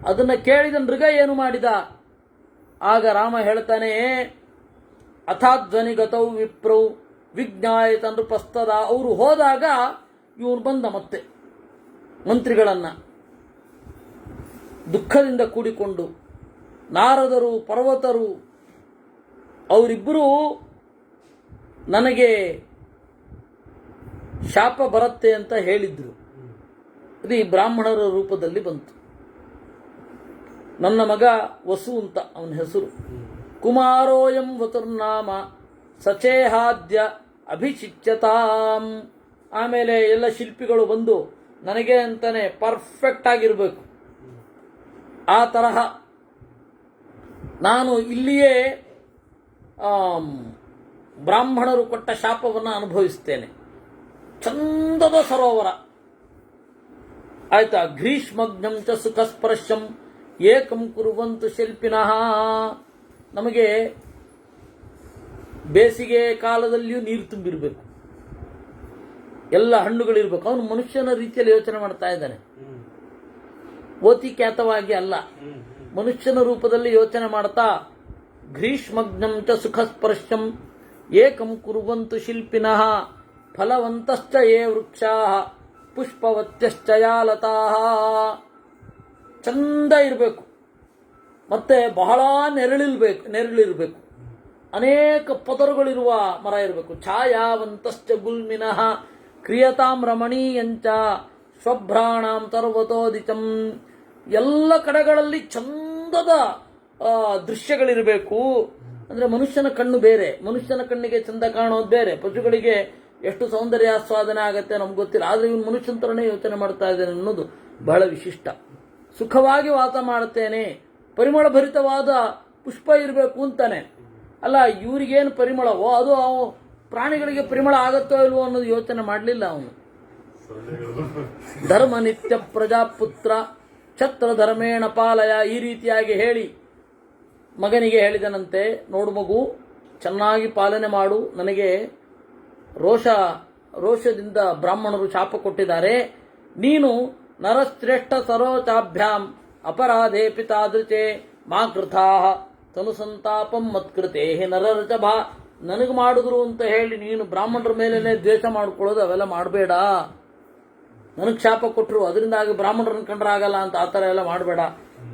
S1: ಅದನ್ನ ಕೇಳಿದ ಮೃಗ ಏನು ಮಾಡಿದ? ಆಗ ರಾಮ ಹೇಳ್ತಾನೆ, ಅಥಾಧ್ವನಿಗತೌ ವಿಪ್ರೌ ವಿಜ್ಞಾಯತ ನೃಪಸ್ತದ. ಅವರು ಹೋದಾಗ ಇವನು ಬಂದ ಮತ್ತೆ ಮಂತ್ರಿಗಳನ್ನ ದುಃಖದಿಂದ ಕೂಡಿಕೊಂಡು. ನಾರದರು, ಪರ್ವತರು ಅವರಿಬ್ಬರೂ ನನಗೆ ಶಾಪ ಬರುತ್ತೆ ಅಂತ ಹೇಳಿದ್ರು. ಅದು ಈ ಬ್ರಾಹ್ಮಣರ ರೂಪದಲ್ಲಿ ಬಂತು. ನನ್ನ ಮಗ ವಸು ಅಂತ ಅವನ ಹೆಸರು. ಕುಮಾರೋಯಂ ವತುರ್ನಾಮ ಸಚೇಹಾದ್ಯ ಅಭಿಚಿಚ್ಯತಾಂ. ಆಮೇಲೆ ಎಲ್ಲ ಶಿಲ್ಪಿಗಳು ಬಂದು ನನಗೆ ಅಂತಾನೆ ಪರ್ಫೆಕ್ಟ್ ಆಗಿರಬೇಕು, ಆ ತರಹ ನಾನು ಇಲ್ಲಿಯೇ ಬ್ರಾಹ್ಮಣರು ಕೊಟ್ಟ ಶಾಪವನ್ನು ಅನುಭವಿಸ್ತೇನೆ. ಚಂದದ ಸರೋವರ ಆಯ್ತಾ. ಗ್ರೀಷ್ಮಗ್ನಂ ಚ ಸುಖಸ್ಪರ್ಶಂ ಏಕಂ ಕುರುವಂತು ಶಿಲ್ಪಿನಃ. ನಮಗೆ ಬೇಸಿಗೆ ಕಾಲದಲ್ಲಿಯೂ ನೀರು ತುಂಬಿರಬೇಕು, ಎಲ್ಲ ಹಣ್ಣುಗಳಿರ್ಬೇಕು. ಅವನು ಮನುಷ್ಯನ ರೀತಿಯಲ್ಲಿ ಯೋಚನೆ ಮಾಡ್ತಾ ಇದ್ದಾನೆ, ಓತಿಕ್ಯಾತವಾಗಿ ಅಲ್ಲ, ಮನುಷ್ಯನ ರೂಪದಲ್ಲಿ ಯೋಚನೆ ಮಾಡ್ತಾ. ಗ್ರೀಷ್ಮಗ್ನಂ ಚ ಸುಖಸ್ಪರ್ಶಂ ಏಕಂ ಕುರುವಂತು ಶಿಲ್ಪಿನಃ ಫಲವಂತಶ್ಚ ಯೇ ವೃಕ್ಷಾಃ ಪುಷ್ಪವತ್ಯಶ್ಚ ಯಾ ಲತಾಃ. ಚಂದ ಇರಬೇಕು, ಮತ್ತೆ ಬಹಳ ನೆರಳಿರಬೇಕು, ಅನೇಕ ಪದರುಗಳಿರುವ ಮರ ಇರಬೇಕು. ಛಾಯಾವಂತಶ್ಚ ಗುಲ್ಮಿನಃ ಕ್ರಿಯತಾಂ ರಮಣೀಯಂಚ ಸ್ವಭ್ರಾಣಾಂ ಸರ್ವತೋದಿತಂ ಎಲ್ಲ ಕಡೆಗಳಲ್ಲಿ ಚಂದದ ದೃಶ್ಯಗಳಿರಬೇಕು. ಅಂದ್ರೆ ಮನುಷ್ಯನ ಕಣ್ಣು ಬೇರೆ, ಮನುಷ್ಯನ ಕಣ್ಣಿಗೆ ಚಂದ ಕಾಣೋದು ಬೇರೆ. ಪಶುಗಳಿಗೆ ಎಷ್ಟು ಸೌಂದರ್ಯ ಆಸ್ವಾದನೆ ಆಗತ್ತೆ ನಮ್ಗೆ ಗೊತ್ತಿಲ್ಲ, ಆದ್ರೆ ಇವನು ಮನುಷ್ಯನ ತರನೇ ಯೋಚನೆ ಮಾಡ್ತಾ ಇದ್ದೇನೆ ಅನ್ನೋದು ಬಹಳ ವಿಶಿಷ್ಟ. ಸುಖವಾಗಿ ವಾಸ ಮಾಡುತ್ತೇನೆ, ಪರಿಮಳ ಭರಿತವಾದ ಪುಷ್ಪ ಇರಬೇಕು ಅಂತಾನೆ. ಅಲ್ಲ, ಇವ್ರಿಗೇನು ಪರಿಮಳವೋ ಅದು ಪ್ರಾಣಿಗಳಿಗೆ ಪರಿಮಳ ಆಗತ್ತೋ ಇಲ್ವೋ ಅನ್ನೋದು ಯೋಚನೆ ಮಾಡಲಿಲ್ಲ ಅವನು. ಧರ್ಮ ನಿತ್ಯ ಪ್ರಜಾಪುತ್ರ ಛತ್ರ ಧರ್ಮೇಣ ಪಾಲಯ, ಈ ರೀತಿಯಾಗಿ ಹೇಳಿ ಮಗನಿಗೆ ಹೇಳಿದನಂತೆ, ನೋಡು ಮಗು, ಚೆನ್ನಾಗಿ ಪಾಲನೆ ಮಾಡು. ನನಗೆ ರೋಷದಿಂದ ಬ್ರಾಹ್ಮಣರು ಶಾಪ ಕೊಟ್ಟಿದ್ದಾರೆ. ನೀನು ನರಶ್ರೇಷ್ಠ ಸರೋಚಾಭ್ಯಾಂ ಅಪರಾಧೇ ಪಿತಾದೃಚೆ ಮಾ ಕೃತಾಹ ತನುಸಂತಾಪಂ ಮತ್ಕೃತೆ ನರರಚಭ. ನನಗೆ ಮಾಡಿದ್ರು ಅಂತ ಹೇಳಿ ನೀನು ಬ್ರಾಹ್ಮಣರ ಮೇಲೇನೆ ದ್ವೇಷ ಮಾಡ್ಕೊಳ್ಳೋದು, ಅವೆಲ್ಲ ಮಾಡಬೇಡ. ನನಗೆ ಶಾಪ ಕೊಟ್ಟರು ಅದರಿಂದಾಗಿ ಬ್ರಾಹ್ಮಣರನ್ನು ಕಂಡ್ರಾಗಲ್ಲ ಅಂತ ಆ ಥರ ಎಲ್ಲ ಮಾಡಬೇಡ.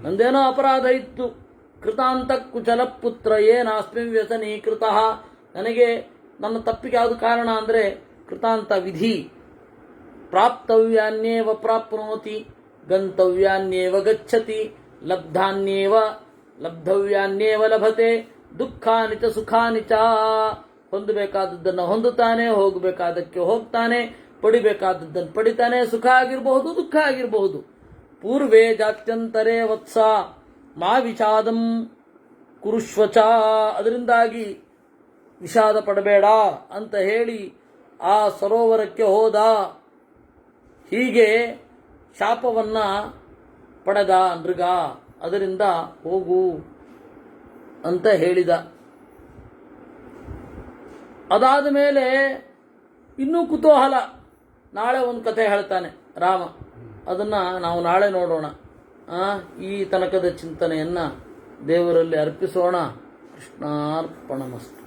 S1: ನಂದೇನೋ ಅಪರಾಧ ಇತ್ತು. ಕೃತಾಂತ ಕುಚಲ ಪುತ್ರ ಏನಾಸ್ಮಿನ್ ವ್ಯಸನೀಕೃತ. ನನಗೆ ನನ್ನ ತಪ್ಪಿಗೆ ಯಾವುದು ಕಾರಣ ಅಂದರೆ ಕೃತಾಂತ ವಿಧಿ. ಪ್ರಾಪ್ತವ್ಯಾನ್ಯೇವ ಪ್ರಾಪ್ನೋತಿ ಗಂತವ್ಯಾನ್ಯೇವ ಗಚ್ಚತಿ ಲಬ್ಧವ್ಯಾನ್ಯೇವ ಲಭತೆ ದುಃಖಾನಿ ಚ ಸುಖಾನಿ ಚ. ಹೊಂದಬೇಕಾದದ್ದನ್ನು ಹೊಂದುತ್ತಾನೆ, ಹೋಗಬೇಕಾದಕ್ಕೆ ಹೋಗ್ತಾನೆ, ಪಡಿಬೇಕಾದದ್ದನ್ನು ಪಡಿತಾನೆ. ಸುಖ ಆಗಿರಬಹುದು, ದುಃಖ ಆಗಿರಬಹುದು. ಪೂರ್ವೇ ಜಾತ್ಯಂತರೇ ವತ್ಸ ಮಾ ವಿಷಾದಂ ಕುರುಶ್ವಚ. ಅದರಿಂದಾಗಿ ವಿಷಾದ ಪಡಬೇಡ ಅಂತ ಹೇಳಿ ಆ ಸರೋವರಕ್ಕೆ ಹೋದ. ಹೀಗೆ ಶಾಪವನ್ನ ಪಡೆದ ನೃಗ. ಅದರಿಂದ ಹೋಗು ಅಂತ ಹೇಳಿದ. ಅದಾದ ಮೇಲೆ ಇನ್ನೂ ಕುತೂಹಲ. ನಾಳೆ ಒಂದು ಕಥೆ ಹೇಳ್ತಾನೆ ರಾಮ, ಅದನ್ನ ನಾವು ನಾಳೆ ನೋಡೋಣ. ಈ ತನಕದ ಚಿಂತನೆಯನ್ನ ದೇವರಲ್ಲಿ ಅರ್ಪಿಸೋಣ. ಕೃಷ್ಣಾರ್ಪಣಮಸ್ತು.